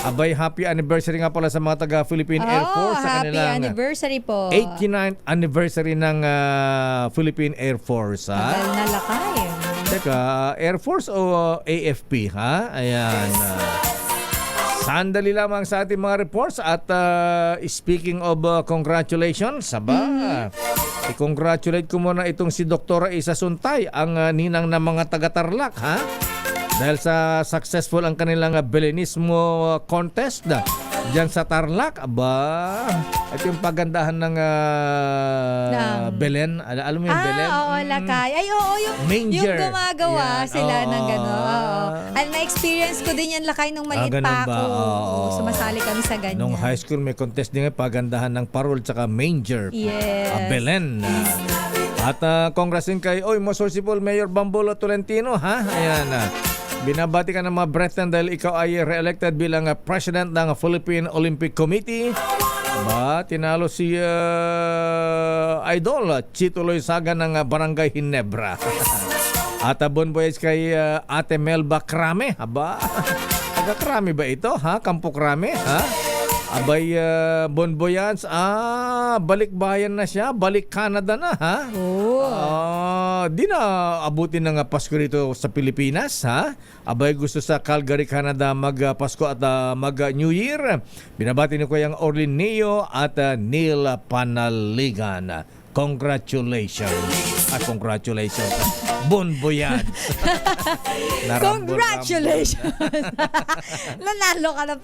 Abay, happy anniversary nga pala sa mga taga Philippine Air Force sa happy kanilang anniversary po. 89th anniversary ng Philippine Air Force, ha? Tagal na Lakay. Teka, Air Force o AFP, ha? Ayan. Sandali lamang sa ating mga reports at speaking of congratulations, i-congratulate ko muna itong si Dr. Isa Suntay, ang ninang ng mga taga-Tarlac, ha? Dahil sa successful ang kanilang Belenismo contest diyan sa Tarlac. Aba, ito yung pagandahan ng Belen. Alam mo yung Belen? Oo, Lakay. Ay, oo, yung Manger. yung gumagawa Yan. sila Oo. ng gano'n. Oo. Na-experience ko din yan, Lakay, nung maliit ganun pa ba? ako. Oo. Sumasali kami sa ganyan. Nung high school may contest din pagandahan ng parol tsaka manger. Yes. Belen. At congrats din kay Most Honorable Mayor Bambolo Tolentino, ha? Ayan. Binabati ka ng mga Brethren dahil ikaw ay re-elected bilang President ng Philippine Olympic Committee. Tinalo si Idol Chito Loizaga ng Barangay Ginebra. At bon boys kay Ate Melba Krame. Taga Krame ba ito, ha? Kampo Krame, ha? Abay, Bonboyans, balik bayan na siya, balik Canada na, ha? Di na abutin ng Pasko rito sa Pilipinas, ha? Abay, gusto sa Calgary, Canada mag-Pasko at mag-New Year. Binabati ni Kuya Orlin Neo at Neil Panaligan. Congratulations. Congratulations. Bonboyans. Congratulations! Nanalo ka ng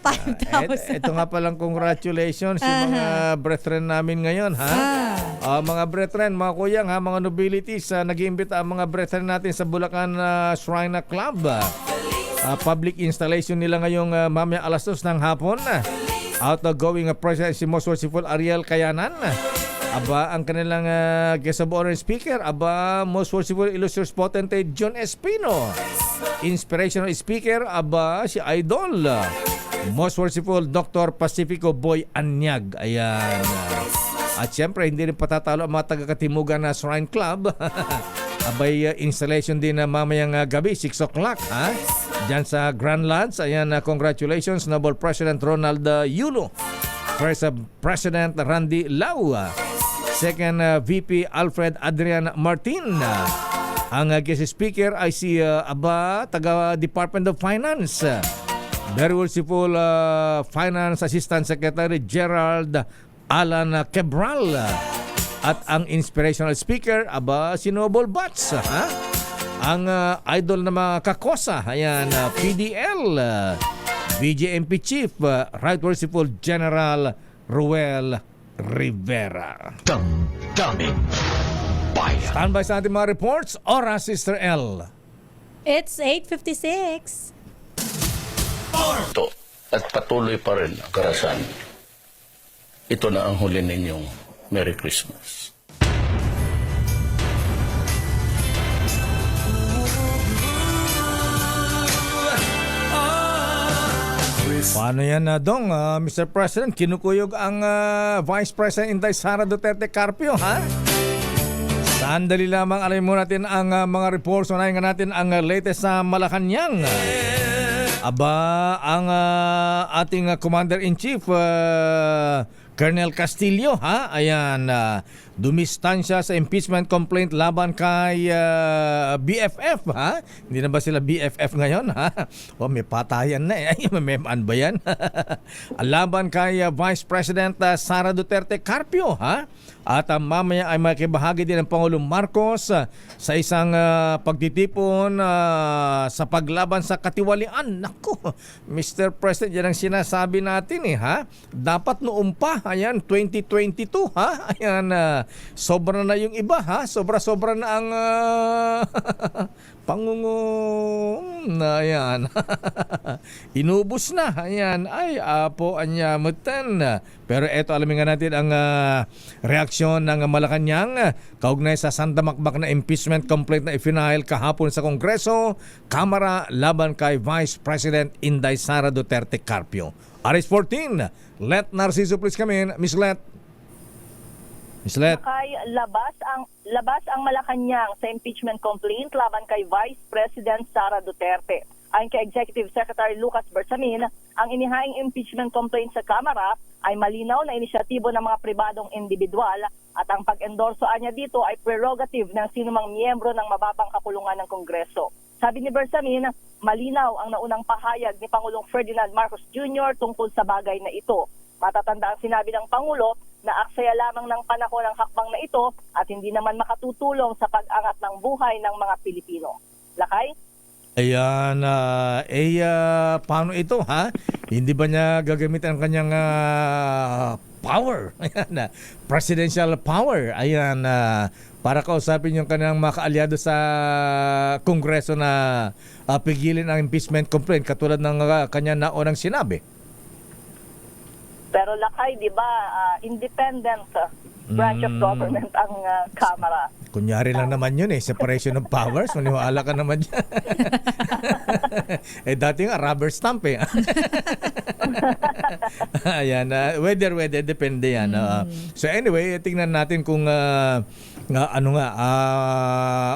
5,000. Ito nga palang congratulations yung mga brethren namin ngayon, ha? Mga brethren, mga kuyang, ha, mga nobilities, nag-iimbita ang mga brethren natin sa Bulacan Shrine Club. Public installation nila ngayong mamaya alas 2 ng hapon. Outgoing President si Most Worshipful Ariel Kayanan. Ang kanilang guest of honor speaker, Most Worshipful Illustrious Potentate John Espino. Inspirational speaker, si Idol. Most Worshipful Dr. Pacifico Boy Anyag. Ayan. At syempre, hindi rin patatalo ang mga taga-Katimugan na Shrine Club. Installation din na mamayang gabi, 6 o'clock, ha? Diyan sa Grand Lands. Ayan, congratulations, Noble President Ronald Yulo. First President Randy Lau. Second VP Alfred Adrian Martin. Ang guest speaker ay si taga Department of Finance. Very worshipful Finance Assistant Secretary Gerald Alan Cabral. At ang inspirational speaker, si Noble Bats. Ang idol na mga kakosa, ayan, PDL. BJMP Chief, Right Worshipful General Ruel Rivera. Damdaming bayan. Standby sa ating mga reports. Oras, Sister L. It's 8:56. Ito, at patuloy pa rin ang karasan. Ito na ang huli ninyong Merry Christmas. Paano yan, Dong? Mr. President, kinukuyog ang Vice President Inday Sara Duterte Carpio, ha? Sandali lamang, alamin mo natin ang mga reports. Unahin nga natin ang latest sa Malacanang. Ang ating Commander-in-Chief, Colonel Castillo, ha? Ayan, dumistansya sa impeachment complaint laban kay BFF, ha? Hindi na ba sila BFF ngayon, ha? May patayan na, eh. May ba yan? Laban kay Vice President Sara Duterte Carpio, ha? At mamaya ay makibahagi din ng Pangulong Marcos sa isang pagtitipon sa paglaban sa katiwalian. Naku, Mr. President, yan ang sinasabi natin, eh, ha? Dapat noong pa, ayan, 2022, ha? Ayan, sobra na yung iba, ha? Sobra-sobra na ang na, ayan. Inubos na, ayan. Ay, apo, anyamutan. Pero eto, alamin nga natin ang reaksyon ng Malacanang kaugnay sa sandamakbak na impeachment complaint na ifinahil kahapon sa Kongreso, Kamara laban kay Vice President Inday Sara Duterte Carpio. Aris 14, Let Narciso please come in. Miss Let. Kay labas ang Malacanang sa impeachment complaint laban kay Vice President Sara Duterte. Ayon kay Executive Secretary Lucas Bersamin, ang inihaing impeachment complaint sa Kamara ay malinaw na inisyatibo ng mga pribadong individual at ang pag-endorso niya dito ay prerogative ng sinumang miyembro ng mababang kapulungan ng Kongreso. Sabi ni Bersamin, malinaw ang naunang pahayag ni Pangulong Ferdinand Marcos Jr. tungkol sa bagay na ito. Matatanda ang sinabi ng Pangulo na aksaya lamang ng panahon ng hakbang na ito at hindi naman makatutulong sa pag-angat ng buhay ng mga Pilipino. Lakay? Ayan, paano ito, ha? Hindi ba niya gagamitin ang kanyang power? Ayan, presidential power. Ayan, para kausapin yung kanyang mga kaalyado sa Kongreso na pigilin ang impeachment complaint katulad ng kanyang naunang sinabi. Pero Lakay, di ba, independent branch of government ang Kamara. Kunyari lang naman yun, separation of powers. Maniwala ka naman dyan. Dati nga rubber stamp, eh. Ayan, weather, depende yan. So anyway, tingnan natin kung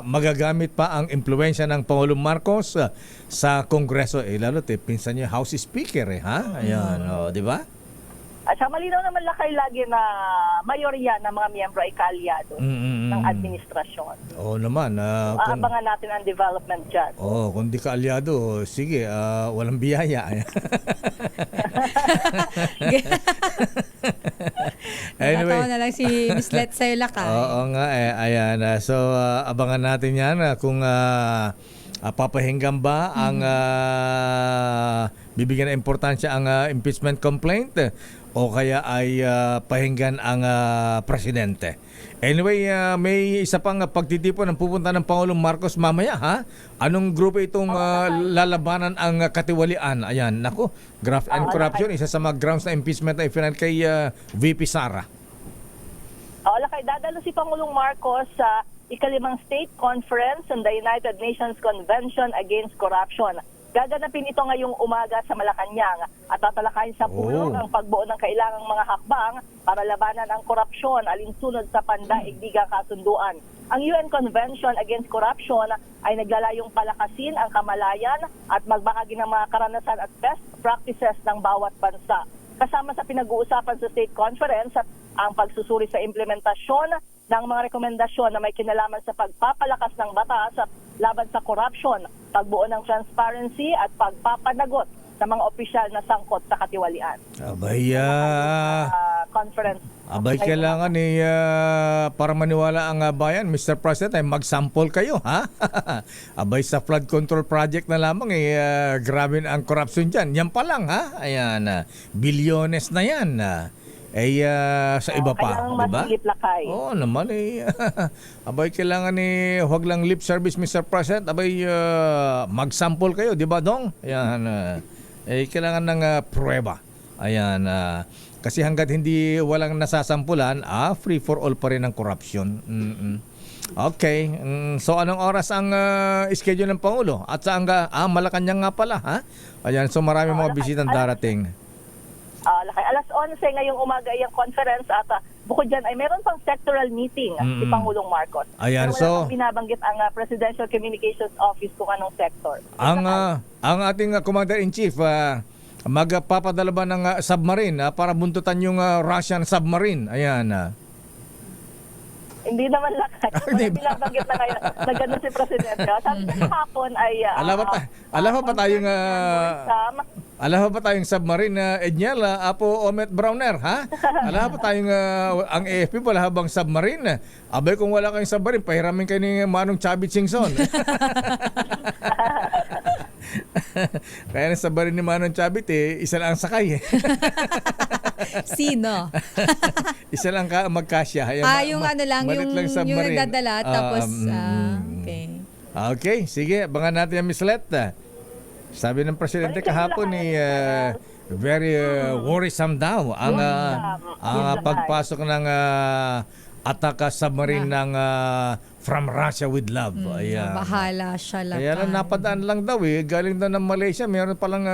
magagamit pa ang impluensya ng Pangulong Marcos sa Kongreso. Lalo, pinsan niya House Speaker, ha? Ayan, di ba? At saka malinaw naman lakay lagi na mayorya ng mga miyembro ay kaalyado ng administrasyon. Oo naman. Kung, Aabangan natin ang development dyan. kung di ka alyado, sige, walang biyaya. Natawa na lang si Miss Let sa'yo lakay. Oo nga ayan. So abangan natin yan kung papahinggan ba ang bibigyan ng importansya ang impeachment complaint o kaya ay pahinggan ang presidente. Anyway, may isa pang pagtitipon ng pupunta ng Pangulong Marcos mamaya, ha? Anong grupo itong lalabanan ang katiwalian? Ayan, naku, graft and corruption, isa sa mga grounds na impeachment na ifinal kay VP Sara. Lakay, dadalo si Pangulong Marcos sa ikalimang State Conference on the United Nations Convention Against Corruption. Gaganapin ito ngayong umaga sa Malacanang at tatalakayin sa pulong ang pagbuo ng kailangang mga hakbang para labanan ang korupsyon alinsunod sa pandaigdigang kasunduan. Ang UN Convention Against Corruption ay naglalayong palakasin ang kamalayan at magbahagi ng mga karanasan at best practices ng bawat bansa. Kasama sa pinag-uusapan sa State Conference ang pagsusuri sa implementasyon ng mga rekomendasyon na may kinalaman sa pagpapalakas ng batas at laban sa korupsyon, pagbuo ng transparency at pagpapanagot sa mga opisyal na sangkot sa katiwalian. Conference. Kailangan para maniwala ang bayan, Mr. President, ay mag-sample kayo, ha? Sa flood control project na lamang, grabe na ang corruption dyan. Yan pa lang, ha? Ayan, bilyones na yan. Sa iba pa, di ba? Oo naman kailangan huwag lang lip service, Mr. President. Mag-sample kayo, di ba, Dong? Ayan, kailangan ng pruweba. Ayan, kasi hanggat hindi walang nasasampulan, free for all pa rin ang corruption. Okay. So anong oras ang schedule ng Pangulo? At saan ka? Malacanang nga pala, ha? Ayan, so marami mga bisitang darating. Alas 11 ngayong umaga yung conference at bukod dyan ay meron pang sectoral meeting si Pangulong Marcos. Ayan, pero wala pang binabanggit ang Presidential Communications Office kung anong sector. Ang ating Commander-in-Chief magpapadala ba ng submarine para buntutan yung Russian submarine? Ayan. Hindi naman lakay. Wala binabanggit na ngayon. Nagano si Presidente. Sabi ko kahapon ay... Alam ba tayong submarine na Edniel, Apo Omet Browner, ha? Alam ba tayong ang AFP wala habang submarine? Abay kung wala kayong submarine, pahiramin kayo ni Manong Chavit Singson. Kaya na submarine ni Manong Chavit, isa lang ang sakay. Sino? Isa lang magkasya. Yung yung nagdadala, tapos, okay. Okay, sige, abangan natin yung Miss Let. Sabi ng Presidente kahapon very worrisome daw ang pagpasok ng ataka submarine ng From Russia with Love. Ayan. Bahala siya lang. Kaya lang napadaan lang daw galing daw ng Malaysia, meron palang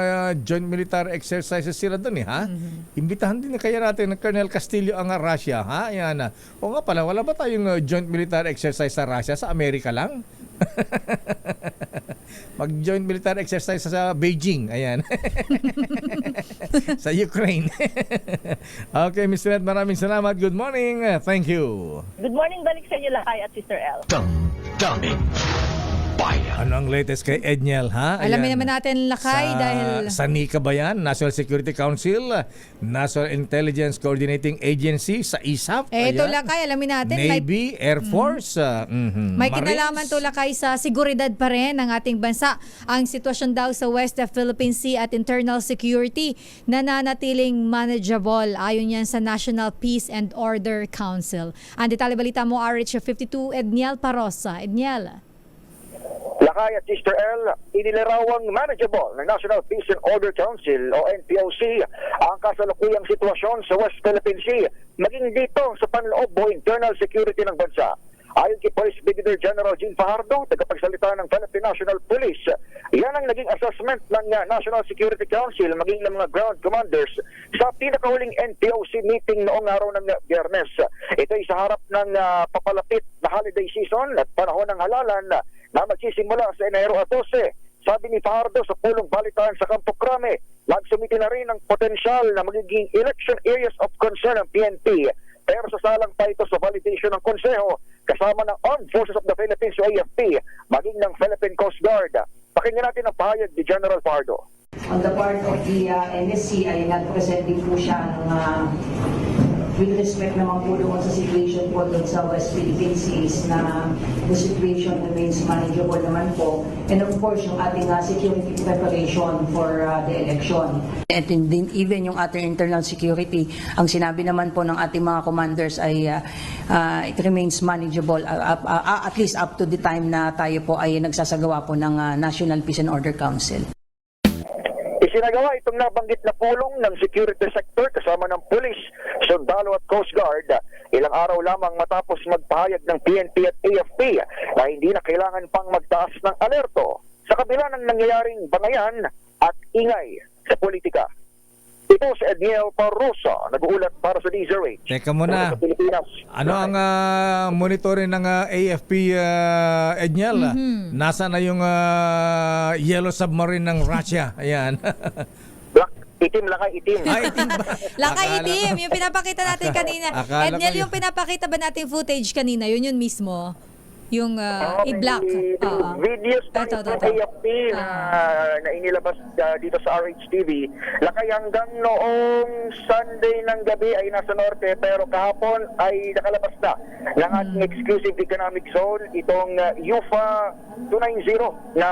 joint military exercises sila doon ha? Imbitahan din kaya natin ng Colonel Castillo ang Russia, ha? Ayan. O nga pala, wala ba tayong joint military exercise sa Russia? Sa Amerika lang? Mag-joint military exercise sa Beijing. Ayan. Sa Ukraine. Okay, Mr. Ed, maraming salamat. Good morning. Thank you. Good morning, balik sa inyo lakay at Sister L. Damdamin Bayan. Ano ang latest kay Edniel, ha? Alamin naman natin lakay dahil... Sa NICA ba yan? National Security Council, National Intelligence Coordinating Agency, sa ISAF. Ito lakay, alamin natin. Navy, Air Force, may kinalaman to lakay sa seguridad pa rin ng ating bansa. Ang sitwasyon daw sa West Philippine Sea at internal security nananatiling manageable ayon yan sa National Peace and Order Council. Ang detalye balita mo, RH52, Edniel Parosa. Edniel. Lakay at Sister L, inilarawang manageable ng National Peace and Order Council o NPOC ang kasalukuyang sitwasyon sa West Philippine Sea, maging dito sa panloob o internal security ng bansa. Ayon kay Police Brigadier General Jean Fajardo, tagapagsalita ng Philippine National Police, yan ang naging assessment ng National Security Council maging ng mga ground commanders sa pinakahuling NPOC meeting noong araw ng Biyernes. Ito ay sa harap ng papalapit na holiday season at panahon ng halalan na magsisimula sa Enero 12 sabi ni Fajardo sa pulong balitaan sa Campo Crame, nagsumiti na rin ng potensyal na magiging election areas of concern ng PNP. Pero sasalang pa ito sa validation ng Konseho kasama ng Armed Forces of the Philippines o AFP, maging ng Philippine Coast Guard. Pakinggan natin ang pahayag ni General Fajardo. On the part of the NSC ay nag-present din po siya ng with respect naman po doon sa situation po doon sa West Philippine Seas na the situation remains manageable naman po. And of course, yung ating security preparation for the election. At din even yung ating internal security, ang sinabi naman po ng ating mga commanders ay it remains manageable at least up to the time na tayo po ay nagsasagawa po ng National Peace and Order Council. Isinagawa itong nabanggit na pulong ng security sector kasama ng pulis, sundalo at Coast Guard ilang araw lamang matapos magpahayag ng PNP at AFP na hindi na kailangan pang magtaas ng alerto sa kabila ng nangyayaring bangayan at ingay sa politika. Ito si Edniel Parrosa, nag-uulat para sa DZRH. Teka muna. Sa Pilipinas. Ano ang monitoring ng AFP, Edniel? Nasa na yung yellow submarine ng Russia? Ayan. Black, itim, lakay, itim. Ay, itim ba? Lakay itim, yung pinapakita natin kanina. Akala Edniel, ko yung pinapakita ba nating footage kanina, yun mismo? Yung i-black. Videos pa Ito. ng AFP na inilabas dito sa RHTV. Lakay hanggang noong Sunday ng gabi ay nasa norte, pero kahapon ay nakalabas na ng ating exclusive economic zone, itong UFA 290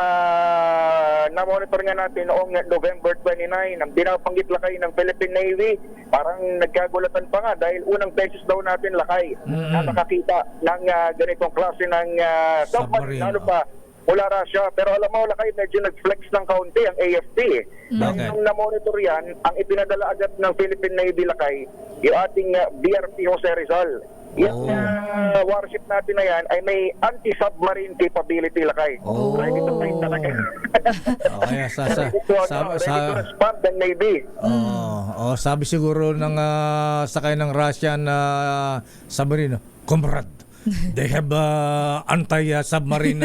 na monitor nga natin noong November 29. Ang binabanggit lakay ng Philippine Navy, parang nagkagulatan pa nga dahil unang beses daw natin lakay na makakita ng ganitong klase ng submarine, lalo pa mula Russia. Pero alam mo, lakay, medyo nag-flex ng kaunti ang AFP. Nung na-monitor yan, ang ipinadala agad ng Philippine Navy lakay, yung ating BRP Jose Rizal. Yung warship natin na yan ay may anti-submarine capability lakay. Ready to fight talaga. Kaya ready to respond ng Navy. Sabi siguro ng sakay ng Russian submarine, comrade, they have anti-submarine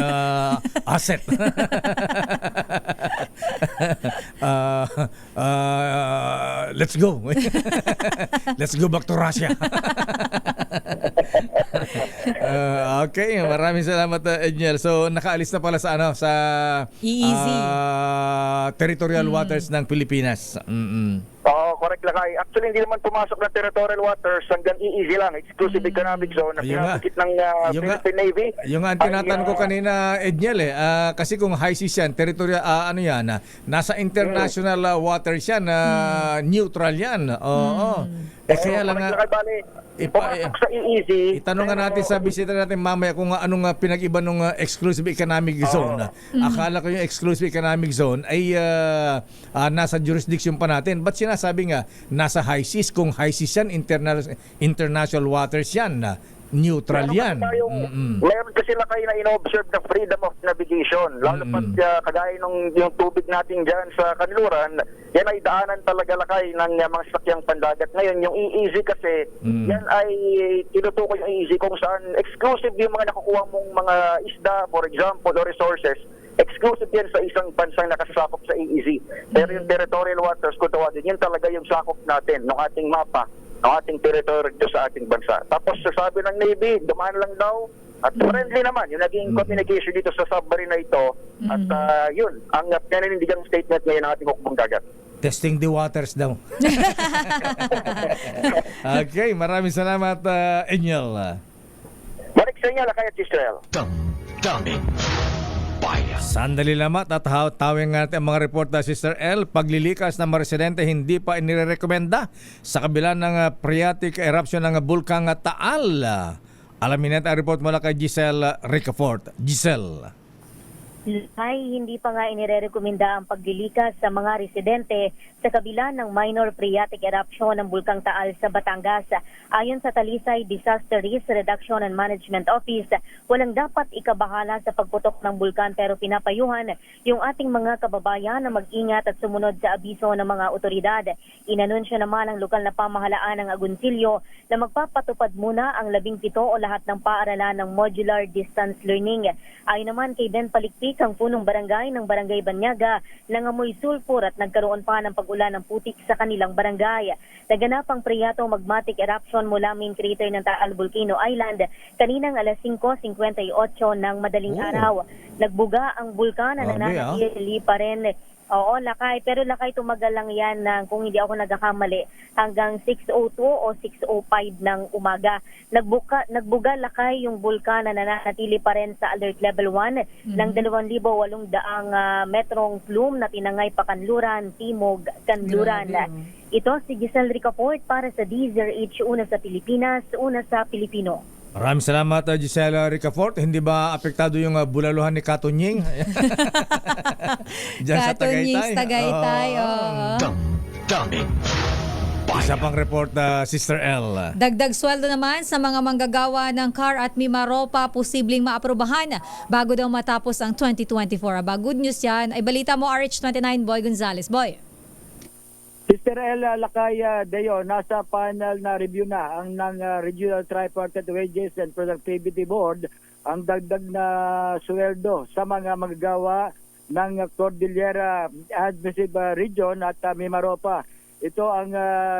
asset. Let's go. Let's go back to Russia. Okay, maraming salamat, Edniel. So nakaalis na pala sa sa EEZ. Territorial waters ng Pilipinas. Oo, correct lakay. Actually, hindi naman pumasok ng territorial waters hanggang EEZ lang, exclusive economic zone na pinapakit ng Philippine Navy. Yung ang tinatanong ko kanina, Edniel, kasi kung high seas yan, territorial, nasa international waters yan, neutral yan. Oo. Kaya lang pumasok sa EEZ. Itanong natin sa bisita natin mamaya kung anong pinag-iba ng exclusive economic zone. Akala ko yung exclusive economic zone ay nasa jurisdiction pa natin. Ba't sinasabi nga nasa high seas? Kung high seas yan, international waters yan. Neutral yan. Meron kasi na kayo na ino-observe na freedom of navigation. Lalo pat kagaya nung yung tubig natin dyan sa kanluran, yan ay daanan talaga lakay ng mga sakyang pandagat. Ngayon, yung EEZ kasi, yan ay tinutukoy yung EEZ kung saan exclusive yung mga nakukuha mong mga isda, for example, o resources. Exclusive yan sa isang bansang nakasasakop sa EEZ. Pero yung territorial waters, kung tawagin, yan talaga yung sakop natin ng ating mapa, ng ating territory dito sa ating bansa. Tapos sasabi ng Navy, dumaan lang daw. At friendly naman yung naging communication dito sa submarine na ito. At yun, ang pinanindigang statement ngayon ng ating hukbong dagat. Testing the waters daw. Okay, maraming salamat, Edniel. Balik sa inyo, lakay at Israel. Damdamin bayan. Sandali lamang at tawin natin ang mga report na Sister L. Paglilikas ng mga residente hindi pa inirekomenda sa kabila ng phreatic eruption ng bulkang Taal. Alamin natin ang report mula kay Giselle Ricafort. Giselle. Ay hindi pa nga inirekomenda ang paglilikas sa mga residente sa kabila ng minor phreatic eruption ng Bulkang Taal sa Batangas. Ayon sa Talisay Disaster Risk Reduction and Management Office, walang dapat ikabahala sa pagputok ng bulkan pero pinapayuhan yung ating mga kababayan na mag-ingat at sumunod sa abiso ng mga otoridad. Inanunsyo naman ang lokal na pamahalaan ng Agoncillo na magpapatupad muna ang 17 o lahat ng paaralan ng modular distance learning. Ayon naman kay Ben Palikpik, isang punong barangay ng Barangay Banyaga nangamoy sulfur at nagkaroon pa ng pag-ulan ng putik sa kanilang barangay. Naganap ang priyatong magmatic eruption mula main crater ng Taal Volcano Island kaninang alas 5:58 ng madaling araw. Nagbuga ang bulkan na nananatili pa rin. Oo, lakay. Pero lakay, tumagal lang yan ng, kung hindi ako nagkakamali, hanggang 6:02 o 6:05 ng umaga. Nagbuga lakay yung bulkan na nananatili pa rin sa alert level 1 ng 2,800 metrong plume na tinangay pa Kanluran, Timog, Kanluran. Ito si Giselle Ricafort para sa DZRH, una sa Pilipinas, una sa Pilipino. Maraming salamat, Gisela Ricafort. Hindi ba apektado yung bulaluhan ni Katunying? Diyan sa Tagaytay. Tagaytay. Damdamin. Isa pang report, Sister L. Dagdag sweldo naman sa mga manggagawa ng car at Mimaropa posibleng maaprubahan bago daw matapos ang 2024. Good news yan. Ay balita mo, RH29, Boy Gonzales. Boy. Sister Ella Lakaya Deo, nasa panel na review na ang ng Regional Tripartite Wages and Productivity Board ang dagdag na sweldo sa mga magagawa ng Cordillera Administrative Region at Mimaropa. Ito ang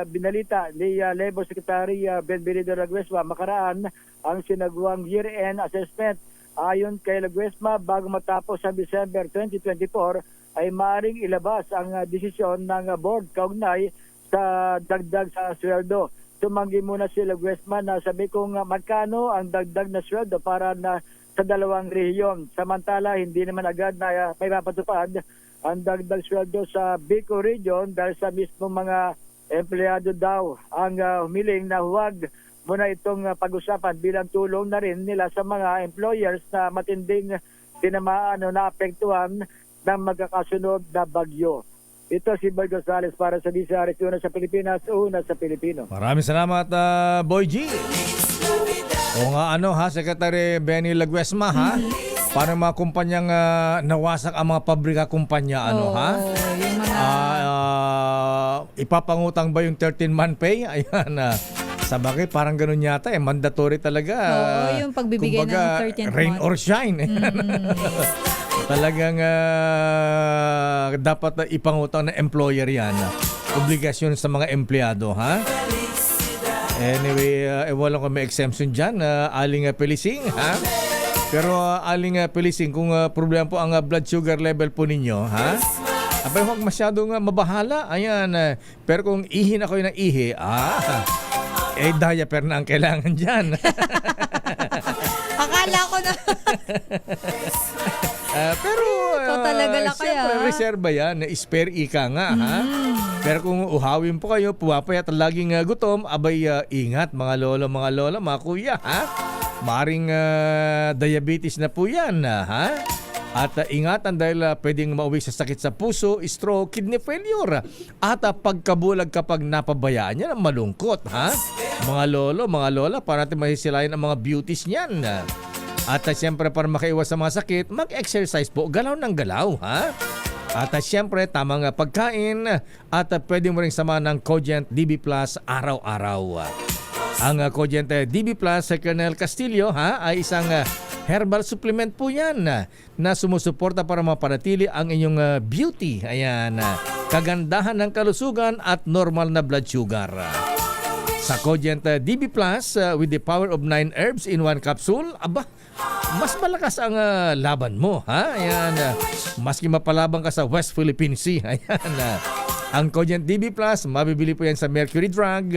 binalita ni Labor Secretary Benvenido Laguesma makaraan ang sinagawang year-end assessment. Ayon kay Laguesma, bago matapos sa December 2024, ay maaaring ilabas ang desisyon ng board kaugnay sa dagdag sa sweldo. Tumanggi muna si Laguesma na sabi kung magkano ang dagdag na sweldo para na sa dalawang rehiyon. Samantala, hindi naman agad na may mapatupad ang dagdag sweldo sa Bicol Region dahil sa mismo mga empleyado daw ang humiling na huwag muna itong pag-usapan bilang tulong na rin nila sa mga employers na matinding tinamaan o naapektuhan ng magkakasunod na bagyo. Ito si Boy Gonzales para sa DZRH, una sa Pilipinas, una sa Pilipino. Maraming salamat, Boy G. O nga Secretary Benny Laguesma para mga kumpanyang nawasak ang mga pabrika-kumpanya, Yung mga... ipapangutang ba yung 13-month pay? Ayan, sa bagay, parang ganun yata, mandatory talaga. Yung pagbibigay kumbaga, ng 13th month. Rain or shine. Talagang dapat ipangutang ng employer yan. Obligasyon sa mga empleyado, Anyway, wala ko may exemption dyan. Aling Pelising, Pero Aling Pelising, kung problema po ang blood sugar level po ninyo, abay, huwag masyadong mabahala. Ayan. Pero kung ihi na kayo ng ihi, diaper na ang kailangan dyan. Akala ko na. Pero talaga lang siyempre, reserva yan. Spare ika nga, Pero kung uhawin po kayo, puwapayat laging gutom, abay, ingat mga lolo, mga lola, mga kuya, Maring diabetes na po yan, At ingatan dahil pwedeng mauwi sa sakit sa puso, stroke, kidney failure. At pagkabulag kapag napabayaan yan, malungkot, Mga lolo, mga lola, para natin mahisilayan ang mga beauties niyan. At siyempre, para makaiwas sa mga sakit, mag-exercise po, galaw ng galaw, At siyempre, tamang pagkain at pwede mo rin sama ng Cogent DB Plus araw-araw. Ang Cogent DB Plus sa Colonel Castillo ay isang herbal supplement po yan na sumusuporta para mapanatili ang inyong beauty. Ayan, kagandahan ng kalusugan at normal na blood sugar. Sa Cogent DB Plus with the power of 9 herbs in 1 capsule, mas malakas ang laban mo. Ayan, maski mapalabang ka sa West Philippine Sea. Ayan, ang Cogent DB Plus, mabibili po yan sa Mercury Drug,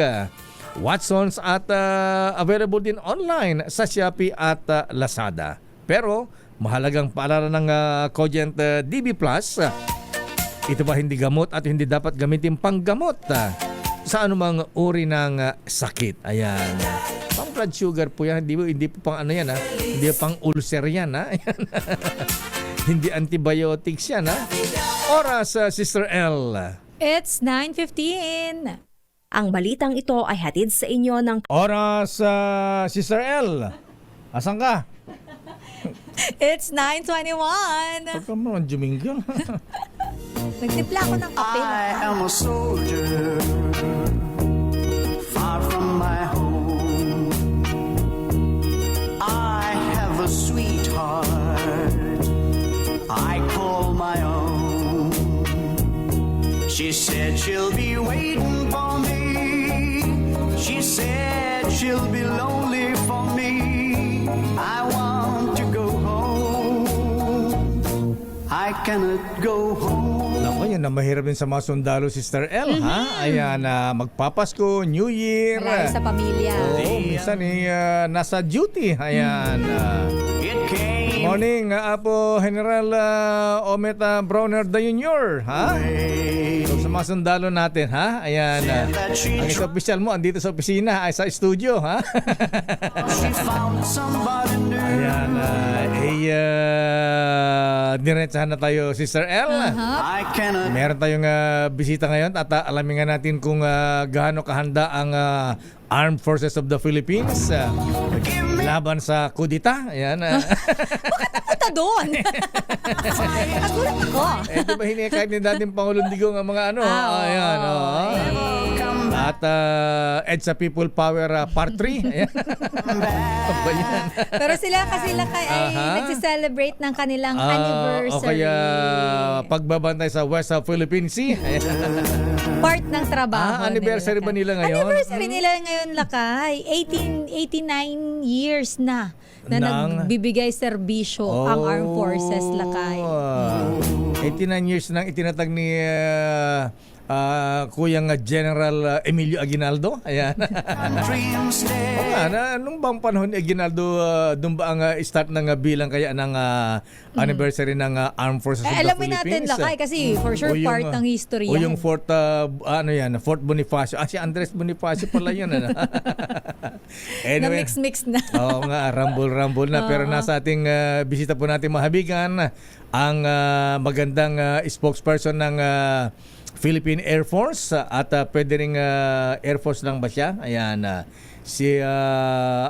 Watsons at available din online sa Shopee at Lazada. Pero mahalagang paalala ng Cogent DB Plus, ito ba hindi gamot at hindi dapat gamitin panggamot sa anumang uri ng sakit. Ayan. Pang blood sugar po yan, hindi po pang yan, hindi pang ulcer yan, Ayan. Hindi antibiotics yan, Oras, Sister L. It's 9:15. Ang balitang ito ay hatid sa inyo ng... Oras, Sister L. Asan ka? It's 9:21. Pagka mo ang juminggang. Nagtimpla ako ng kape. I am a soldier, far from my home. I have a sweetheart, She said she'll be waiting for me. She said she'll be lonely for me. I want to go home. I cannot go home. Ako, yun na mahirap din sa mga sundalo, Sister L, ha? Ayan, magpapasko, New Year. Malayo sa pamilya. Oo, minsan nasa duty. Ayan. Morning, Apo General Omet Browner Jr., ha? So, sa mga sundalo natin, ha? Ayan. Ang isa official mo, andito sa opisina, ay sa studio, ha? Ayan. Diretsahan na tayo, Sister L. Meron tayong bisita ngayon at alamin nga natin kung gaano kahanda ang Armed Forces of the Philippines laban sa kudita. Ayan. Bakit napunta doon? Nagulat ako. Di ba hinikahit ni dating Pangulong Digong ang mga ano? Ayan. At EDSA People Power Part 3. Ayan. Pero sila kasi lakay ay nagsi-celebrate ng kanilang anniversary. O kaya pagbabantay sa West Philippine Sea. Part ng trabaho. Anniversary ba nila ngayon? Anniversary nila ngayon, lakay. 89 years na nagbibigay serbisyo ang Armed Forces, lakay. 89 years nang itinatag ni Kuyang General Emilio Aguinaldo. Ayan. Nung bang panahon ni Aguinaldo, doon ba ang start ng bilang kaya ng anniversary ng Armed Forces of the Alamin Philippines? natin, lakay, kasi for sure part ng history o yan. yung Fort Fort Bonifacio. Si Andres Bonifacio pala yun. Anyway, Na-mix-mix na. Oo nga, rumble na. Pero nasa ating bisita po natin mahabigan ang magandang spokesperson ng Philippine Air Force at pwede ring Air Force lang ba siya? Ayan,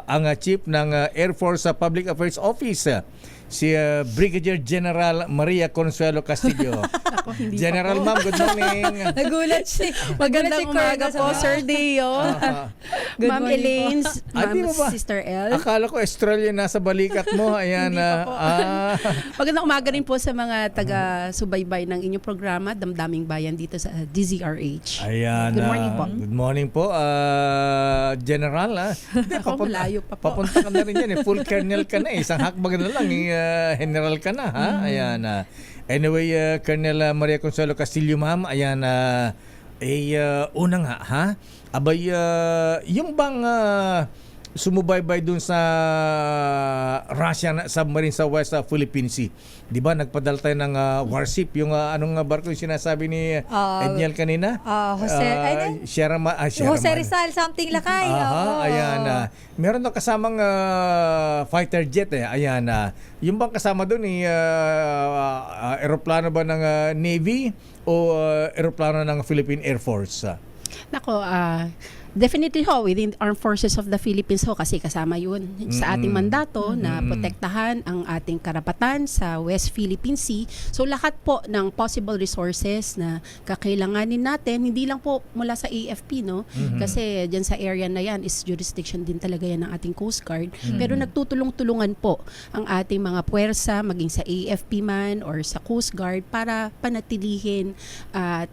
ang chief ng Air Force Public Affairs Office, si Brigadier General Maria Consuelo Castillo. General ma'am, good morning. Nagulat siya. Magandang umaga po, Sir Deo. Ma'am Elaine, Ma'am Sister L. Akala ko Australian nasa balikat mo. Ayan. Magandang umaga rin po sa mga taga-subaybay ng inyong programa, Damdaming Bayan, dito sa DZRH. Ayan. Good morning po. Good morning po, General. Malayo pa po. Papunta ka na rin yan. Full colonel ka na. Isang hakbag na lang. General ka na, ha? Ayan. Anyway, Colonel Maria Consuelo Castillo, ma'am, ayan, una nga, ha? Abay, yung bang sumubaybay dun sa Russian submarine sa West Philippine Sea, di ba nagpadala tayo ng warship, yung anong barko yung sinasabi ni Edniel kanina? Jose Rizal, something lakay. Ayan. Meron na kasamang fighter jet, ayan. Yung bang kasama doon aeroplano ba ng Navy o aeroplano ng Philippine Air Force? Nako, definitely ho, within Armed Forces of the Philippines ho, kasi kasama yun sa ating mandato na protektahan ang ating karapatan sa West Philippine Sea. So lahat po ng possible resources na kakailanganin natin, hindi lang po mula sa AFP, no? Kasi dyan sa area na yan is jurisdiction din talaga yan ng ating Coast Guard. Pero nagtutulong-tulungan po ang ating mga puwersa, maging sa AFP man or sa Coast Guard, para panatilihin at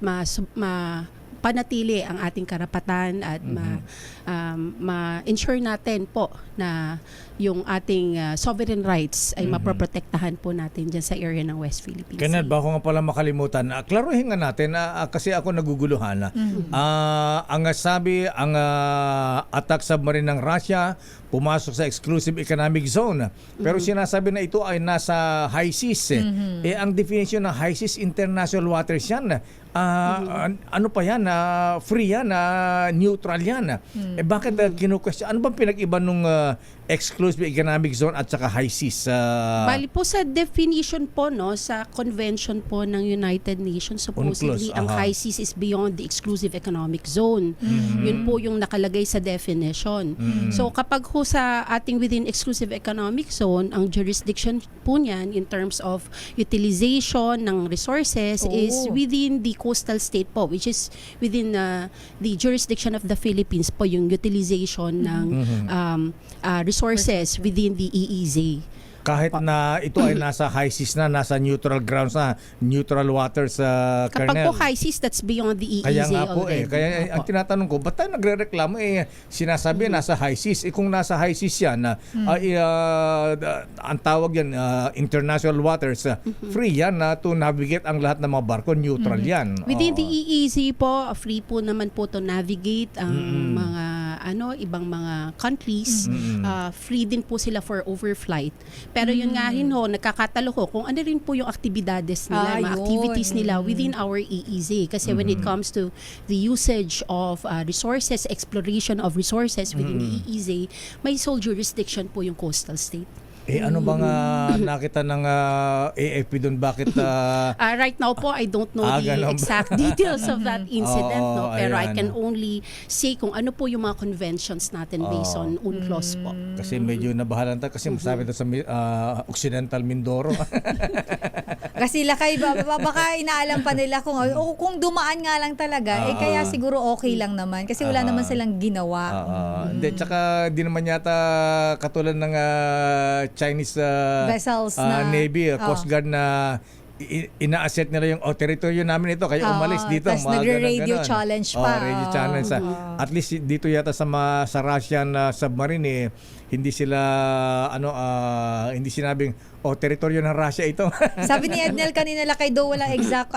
panatili ang ating karapatan at ma-ensure natin po na yung ating sovereign rights ay maproprotektahan po natin dyan sa area ng West Philippines. Kenneth, bako nga pala makalimutan, klaruhin nga natin, kasi ako naguguluhan. Ang sabi, ang attack submarine ng Russia pumasok sa exclusive economic zone. Pero sinasabi na ito ay nasa high seas. Ang definition ng high seas, international waters yan. Ano pa yan? Free yan? Neutral yan? Bakit kinu-question? Ano bang pinag-iba nung exclusive economic zone at saka high seas? Bali po sa definition po, no, sa convention po ng United Nations, supposedly ang high seas is beyond the exclusive economic zone. Yun po yung nakalagay sa definition. So kapag ho sa ating within exclusive economic zone, ang jurisdiction po niyan in terms of utilization ng resources is within the coastal state po, which is within the jurisdiction of the Philippines po, yung utilization ng resources within the EEZ. Kahit na ito ay nasa high seas na, nasa neutral grounds na, neutral waters, Kapag Colonel. po high seas, that's beyond the EEZ Kaya nga po already. Kaya ang tinatanong ko, ba't tayo nagre-reklamo sinasabi nasa high seas. Kung nasa high seas yan, ang tawag yan, international waters, free yan to navigate ang lahat ng mga barko, neutral yan. Within the EEZ po, free po naman po to navigate ang mga ibang mga countries. Free din po sila for overflight. Pero yun nga rin ho, nagkakatalo ko kung ano rin po yung aktibidades nila, mga activities nila within our EEZ. Kasi when it comes to the usage of resources, exploration of resources within the EEZ, may sole jurisdiction po yung coastal state. Ano bang nakita ng AFP doon? Bakit? Right now po, I don't know the ganun ba? exact details of that incident. Oo, Pero I ayan. can only say kung ano po yung mga conventions natin based on UNCLOS po. Kasi medyo nabahalan tayo kasi masabi ito sa Occidental Mindoro. Kasi lakay, baka inaalam pa nila kung dumaan nga lang talaga, kaya siguro okay lang naman. Kasi wala naman silang ginawa. Hindi, tsaka di naman yata katulad ng Chinese Vessels na- Navy, Coast Guard na ina-asset nila yung teritoryo namin ito kaya umalis dito. Tas mga nagre-radio ganun. challenge pa. Radio challenge. At least dito yata sa Russian submarine hindi sila hindi sinabing teritoryo ng Russia ito. Sabi ni Ednel kanina, lakay daw walang exact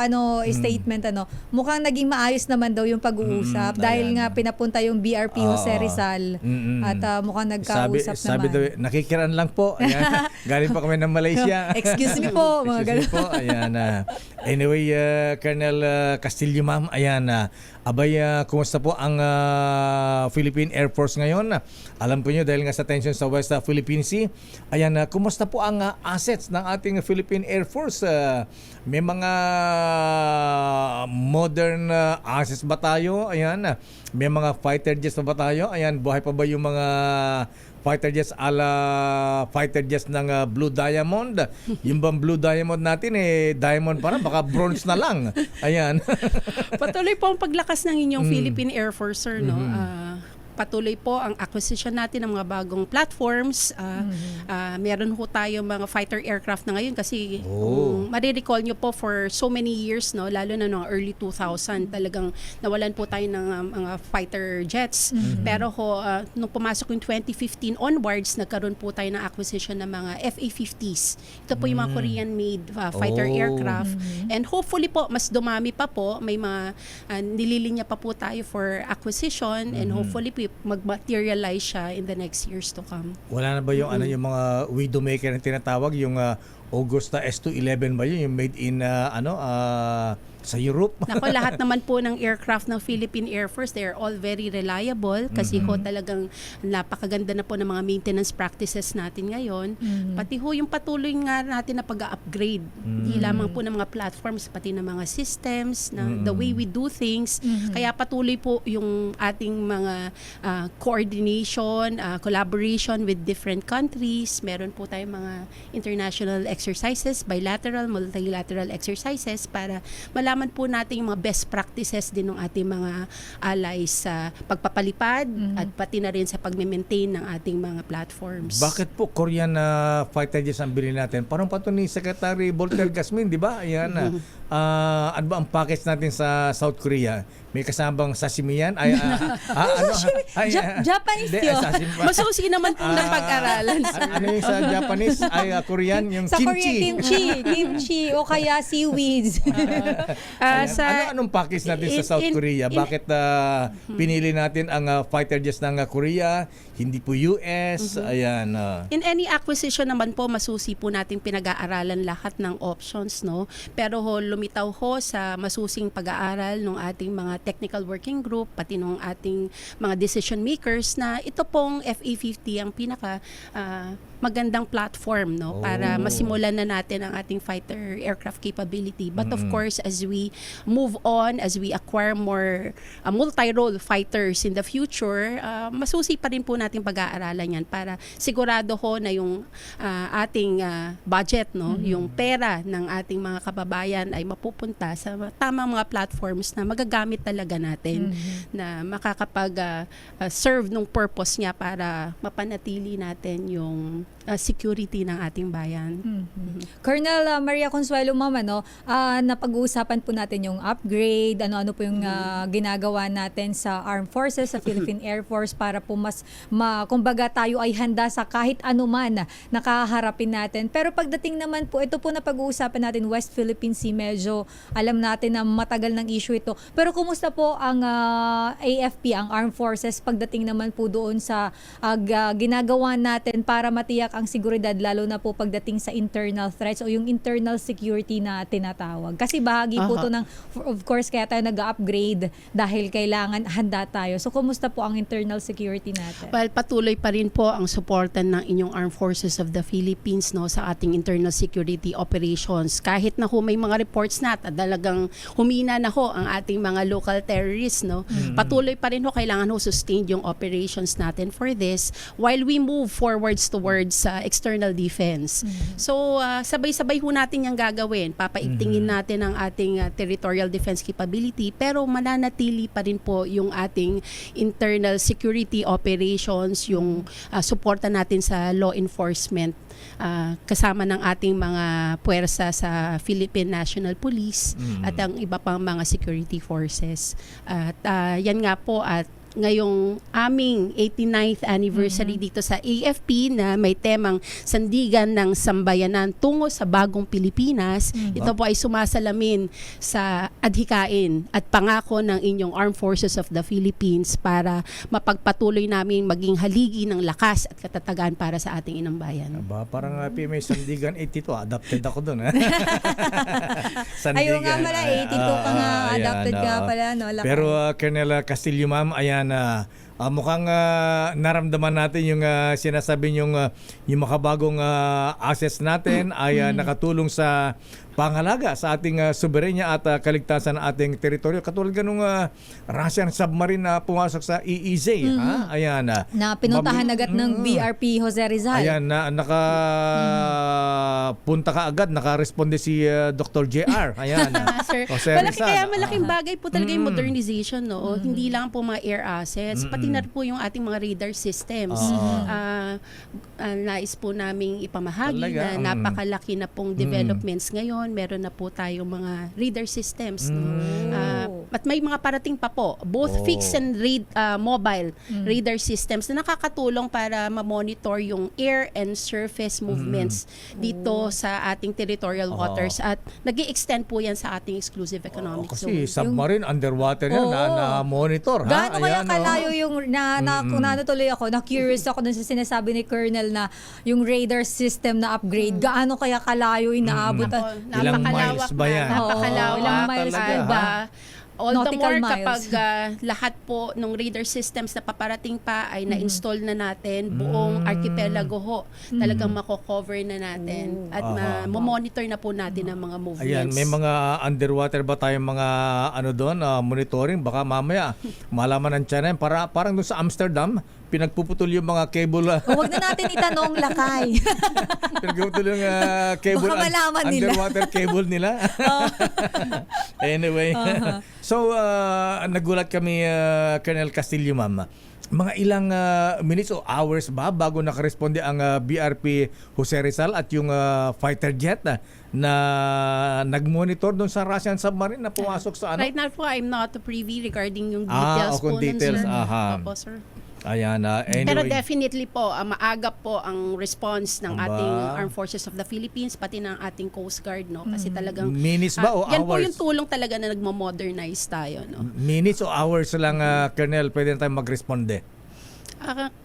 statement mukhang naging maayos naman daw yung pag-uusap dahil nga pinapunta yung BRP Jose Rizal at mukhang nagkausap sabi naman. daw, nakikiran lang po. Ayan. Galing pa kami ng Malaysia. Excuse me po, mga Excuse me po. Ayan. Anyway, Colonel Castillo, ma'am, ayan. Abay, kumusta po ang Philippine Air Force ngayon? Alam po nyo, dahil nga sa tension sa West Philippine Sea, ayan, kumusta po ang assets ng ating Philippine Air Force? May mga modern assets ba tayo? Ayan, may mga fighter jets ba tayo? Ayan, buhay pa ba yung mga fighter jets fighter jets ng Blue Diamond? Yung bang Blue Diamond natin diamond pa rin, baka bronze na lang. Ayan. Patuloy po ang paglakas ng inyong Philippine Air Force, sir, no? Patuloy po ang acquisition natin ng mga bagong platforms. Meron ho tayo mga fighter aircraft na ngayon kasi kung marirecall nyo po for so many years, no, lalo na noong early 2000, talagang nawalan po tayo ng mga fighter jets. Pero nung pumasok yung 2015 onwards, nagkaroon po tayo ng acquisition ng mga FA-50s. Ito po yung mga Korean-made fighter aircraft. And hopefully po, mas dumami pa po. May mga nililinya pa po tayo for acquisition and hopefully mag-materialize siya in the next years to come. Wala na ba yung yung mga Widowmaker na tinatawag, yung Augusta S211 ba yun, yung made in sa Europe? Nako, lahat naman po ng aircraft ng Philippine Air Force, they are all very reliable kasi ho talagang napakaganda na po ng mga maintenance practices natin ngayon. Pati ho yung patuloy nga natin na pag-upgrade. Hindi lamang po ng mga platforms, pati ng mga systems, na the way we do things. Kaya patuloy po yung ating mga coordination, collaboration with different countries. Meron po tayong mga international exercises, bilateral, multilateral exercises para malaman po natin yung mga best practices din ng ating mga allies sa pagpapalipad at pati na rin sa pag-maintain ng ating mga platforms. Bakit po Korean fighter jets ang bilhin natin? Parang pato ni Secretary Volker Gasmin, di ba? Ayan. Ano ba ang package natin sa South Korea? May kasabang sashimi yan? Japanese yun. Masusi naman pong napag-aralan. Ano yung sa Japanese? Korean? Yung sa kimchi. Korea, kimchi o kaya seaweeds. Anong package natin sa South Korea? Bakit pinili natin ang fighter jets ng Korea, hindi po US? Ayan. In any acquisition naman po, masusi po natin pinag-aaralan lahat ng options, no? Pero lumitaw sa masusing pag-aaral ng ating mga technical working group, pati ng ating mga decision makers na ito pong FA-50 ang pinaka magandang platform, no, para masimulan na natin ang ating fighter aircraft capability. But of course, as we move on, as we acquire more multi-role fighters in the future, masusi pa rin po natin pag-aaralan yan para sigurado na yung ating budget, no, yung pera ng ating mga kababayan ay mapupunta sa tamang mga platforms na magagamit talaga natin na makakapag serve nung purpose niya para mapanatili natin yung security ng ating bayan. Colonel Maria Consuelo, ma'am, napag-uusapan po natin yung upgrade, ano-ano po yung ginagawa natin sa Armed Forces, sa Philippine Air Force para po mas, kumbaga tayo ay handa sa kahit anuman na nakaharapin natin. Pero pagdating naman po, ito po na pag-uusapan natin, West Philippine Sea, medyo alam natin na matagal ng issue ito. Pero kumusta po ang AFP, ang Armed Forces, pagdating naman po doon sa ginagawa natin para matiyak ang seguridad, lalo na po pagdating sa internal threats o yung internal security na tinatawag. Kasi bahagi po to ng, of course, kaya tayo nag-upgrade dahil kailangan handa tayo. So, kumusta po ang internal security natin? Well, patuloy pa rin po ang suportan ng inyong Armed Forces of the Philippines, no, sa ating internal security operations. Kahit na may mga reports na talagang humina na ang ating mga local terrorists, no, patuloy pa rin kailangan sustain yung operations natin for this while we move forwards towards external defense. So, sabay-sabay natin yung gagawin. Papaigtingin natin ang ating territorial defense capability, pero mananatili pa rin po yung ating internal security operations, yung suporta natin sa law enforcement, kasama ng ating mga puwersa sa Philippine National Police at ang iba pang mga security forces. At yan nga po, at ngayong aming 89th anniversary dito sa AFP na may temang Sandigan ng Sambayanan tungo sa Bagong Pilipinas. Ito po ay sumasalamin sa adhikain at pangako ng inyong Armed Forces of the Philippines para mapagpatuloy namin maging haligi ng lakas at katatagan para sa ating inang bayan. Parang may Sandigan 82, adapted ako doon. Ayun nga pala, 82 ka nga, adapted ka pala. No? Pero Colonel Castillo, ma'am, ayan, mukhang naramdaman natin yung sinasabi yung makabagong assets natin ay nakatulong sa pangalaga sa ating soberenya at kaligtasan ng ating teritoryo. Katulad ganung Russian submarine na pumasok sa EEZ. Ayan. Na pinuntahan agad ng BRP Jose Rizal. Ayan, nakapunta ka agad, nakaresponde si Dr. JR. Ayan. Sir, Jose Rizal. kaya malaking bagay po talaga yung modernization. No? Hindi lang po mga air assets, pati na po yung ating mga radar systems. Nais po naming ipamahagi talaga, na napakalaki na pong developments ngayon. Meron na po tayong mga radar systems. No? At may mga parating pa po, both fixed and mobile radar systems na nakakatulong para ma-monitor yung air and surface movements dito sa ating territorial waters. At nag-i-extend po yan sa ating exclusive economic zone. Kasi submarine, underwater yan, na-monitor. Gaano kaya kalayo yung natuloy ako, na-curious ako dun sa sinasabi ni Colonel na yung radar system na upgrade, gaano kaya kalayo inaabot? Ilang miles ba yan? Napakalawak. Ilang miles ba? All the Nautical more miles. kapag lahat po ng radar systems na paparating pa ay na-install na natin, buong archipelago talagang mako-cover na natin at monitor na po natin ang mga movements. Ayan, may mga underwater ba tayong mga monitoring? Baka mamaya malaman ng China, parang doon sa Amsterdam, pinagpuputol yung mga cable. Huwag na natin itanong, Lakay. Pinagpuputol yung cable, Baka malaman nila. underwater cable nila. Anyway, so nagulat kami, Colonel Castillo, ma'am. Mga ilang minutes o hours ba bago nakaresponde ang BRP Jose Rizal at yung fighter jet na nag-monitor doon sa Russian submarine na pumasok sa Right now po, I'm not privy regarding yung details po nun, details. sir. Aha. Opo, sir. Ayan, anyway. Pero definitely po, maaga po ang response ng Aba. ating Armed Forces of the Philippines, pati ng ating Coast Guard, no? Kasi talagang Minutes ba o yan po hours? yung tulong talaga na nagmo-modernize tayo, no? Minutes o hours lang, Colonel, pwede na tayo mag-responde.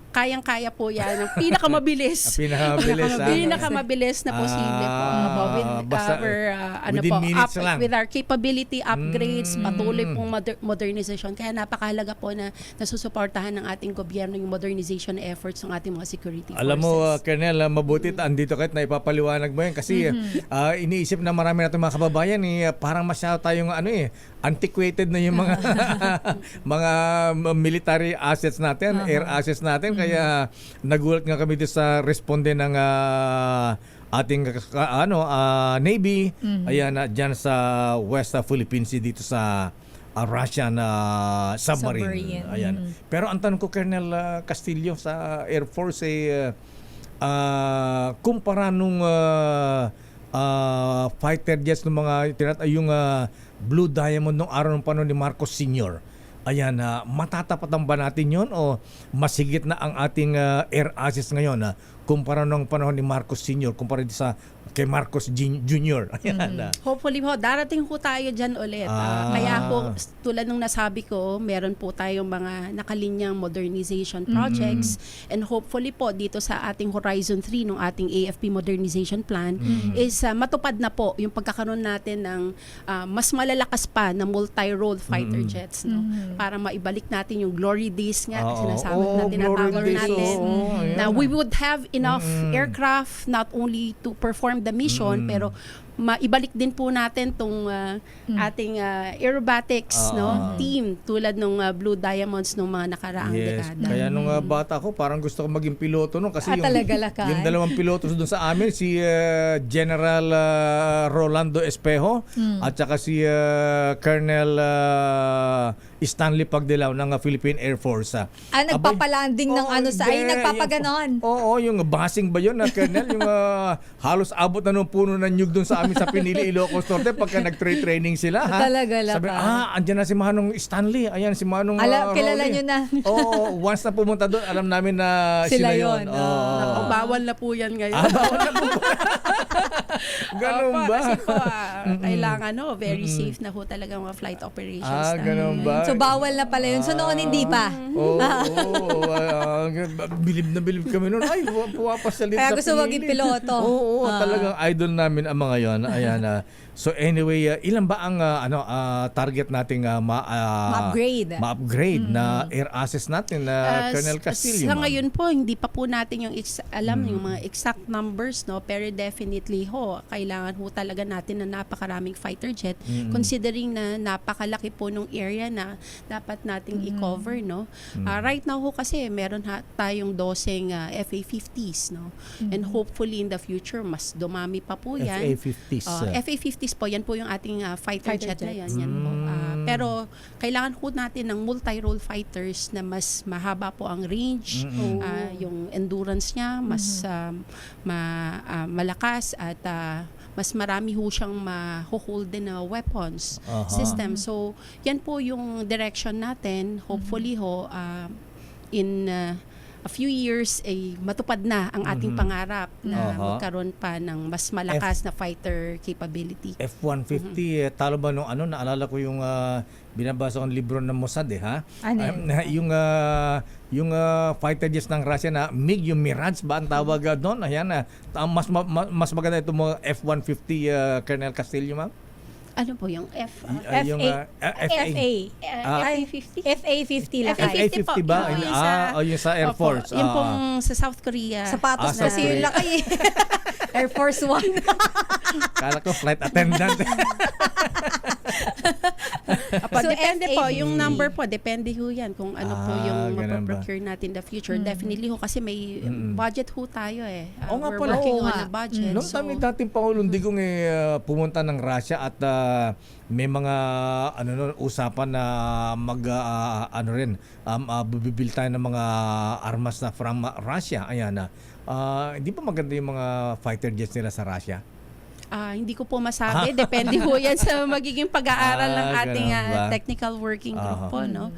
Kayang-kaya po yan. Ang pinakamabilis. Pinakamabilis na posible po. Within minutes lang. With our capability upgrades, patuloy pong modernization. Kaya napakahalaga po na nasusuportahan ng ating gobyerno yung modernization efforts ng ating mga security forces. Alam mo, Colonel, mabuti andito kahit na ipapaliwanag mo yan kasi iniisip na marami natin mga kababayan parang masyado tayong antiquated na yung mga mga military assets natin, air assets natin. Kaya nagulat nga kami dito sa responde ng ating Navy. Ayan, diyan sa West Philippine Sea dito sa Russian submarine. Ayan. Pero ang tanong ko, Colonel Castillo, sa Air Force kumpara nung fighter jets ng mga yung Blue Diamond nung araw ng panahon ni Marcos Sr. Ayan, matatapatan ba natin yon o masigit na ang ating air assets ngayon kumpara nung panahon ni Marcos Sr. kumpara sa kay Marcos Jr. Ayan. Hopefully po, darating po tayo dyan ulit. Kaya po, tulad nung nasabi ko, meron po tayong mga nakalinyang modernization projects and hopefully po dito sa ating Horizon 3 ng ating AFP Modernization Plan is matupad na po yung pagkakaroon natin ng mas malalakas pa na multi-role fighter jets, no? Para maibalik natin yung glory days nga, sinasabi natin, natawag natin, na we would have enough aircraft not only to perform the mission, pero maibalik din po natin tong ating aerobatics team tulad nung Blue Diamonds nung mga nakaraang dekada. Kaya nung bata ko parang gusto ko maging piloto no kasi yung dalawang piloto doon sa amin si General Rolando Espejo at saka si Colonel Stanley Pagdilaw ng Philippine Air Force. Nagpapalanding ng nagpapaganon. Oo, yung basing ba yun na Colonel? Yung halos abot na nung puno ng nyug doon sa amin sa Pinili, Ilocos Norte pagka nag-training sila. Talaga lang. Sabi, andyan na si Manong Stanley. Ayan, si Manong kilala Rolly. nyo na. Oo, once na pumunta doon, alam namin na sila yun. Bawal na po yan ngayon. Bawal na po. Ganun ba? Kasi po, kailangan very safe na po talaga mga flight operations. Ganun ba? So bawal na pala yun. So noon hindi pa. Bilib na bilib kami noon. Ay, puwapasyal dito sa Pinili. Kaya gusto maging piloto. Oo, talagang idol namin ang mga yon. Ayan. So anyway, ilan ba ang target nating ma-upgrade na air assets natin na Colonel Castillo? Sa ngayon po, hindi pa po natin yung alam yung mga exact numbers, no, pero definitely kailangan talaga natin na napakaraming fighter jet considering na napakalaki po nung area na dapat nating i-cover, no. Right now kasi meron tayong 12 FA-50s, no. And hopefully in the future mas dumami pa po yan. FA-50s. FA-50s po, yan po yung ating fighter jet na yan. Yan po. Pero kailangan po natin ng multi-role fighters na mas mahaba po ang range, yung endurance niya, mas malakas at mas marami ho siyang ma-hold din na weapons system. So, yan po yung direction natin. Hopefully in a few years matupad na ang ating pangarap na magkaroon pa ng mas malakas na fighter capability. F-150, talo ba nung naalala ko yung binabasa kong libro ng Mossad yung fighter jets ng Russia na MiG, yung Mirage ba ang tawag doon? Ayan, mas maganda itong mga F-150 Colonel Castillo, ma'am? Ano po yung FA-50 FA-50 ba? Yung sa Air Force. Yung pong sa South Korea. Sapatos kasi yung laki. Air Force One. Kala ko flight attendant. So, depende po, yung number po, depende ho yan kung ano po yung mapaprocure natin in the future. Definitely kasi may budget ho tayo We're working on a budget. Noong time dating Pangulong Digong pumunta ng Russia at may mga usapan na bubibil tayo ng mga armas na from Russia. Ayan hindi pa maganda yung mga fighter jets nila sa Russia? Hindi ko po masabi. Depende po yan sa magiging pag-aaral ng ating technical working group po, no?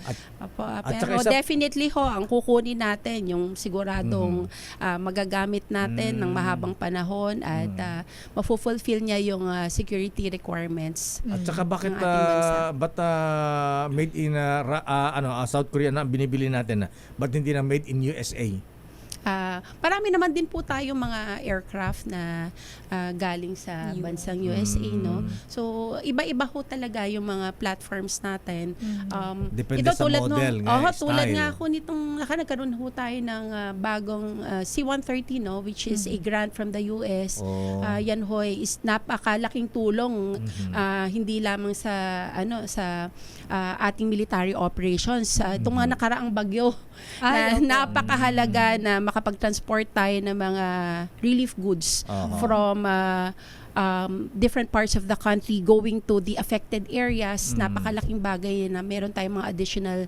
Pero definitely ang kukunin natin yung siguradong magagamit natin ng mahabang panahon at mafulfill niya yung security requirements. At saka bakit made in South Korea na binibili natin ba't hindi na made in USA? Marami naman din po tayo mga aircraft na galing sa bansang USA, no? So, iba-iba ho talaga yung mga platforms natin. Depende sa model tulad nga ako nitong nagkaroon ho tayo ng bagong C-130, no? Which is a grant from the US. Yan ho is napakalaking tulong hindi lamang sa ating military operations. Itong mga nakaraang bagyo na napakahalaga na makapag-transport tayo ng mga relief goods from different parts of the country going to the affected areas. Napakalaking bagay na meron tayong mga additional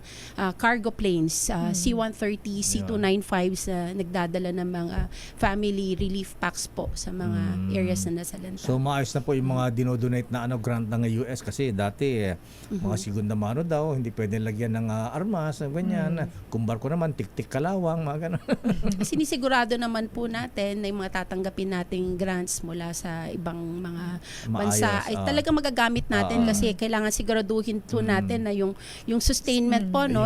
cargo planes, C-130, C-295s nagdadala ng mga family relief packs po sa mga areas na nasalanta. So maayos na po yung mga dinodonate na grant ng US kasi dati mga segunda mano daw, hindi pwedeng lagyan ng armas, ganyan. Kung barko naman, tik-tik kalawang, mga ganun. Sinisigurado naman po natin na yung mga tatanggapin nating grants mula sa ibang mga bansa ay talagang magagamit natin kasi kailangan siguraduhin po natin na yung sustainment po, no,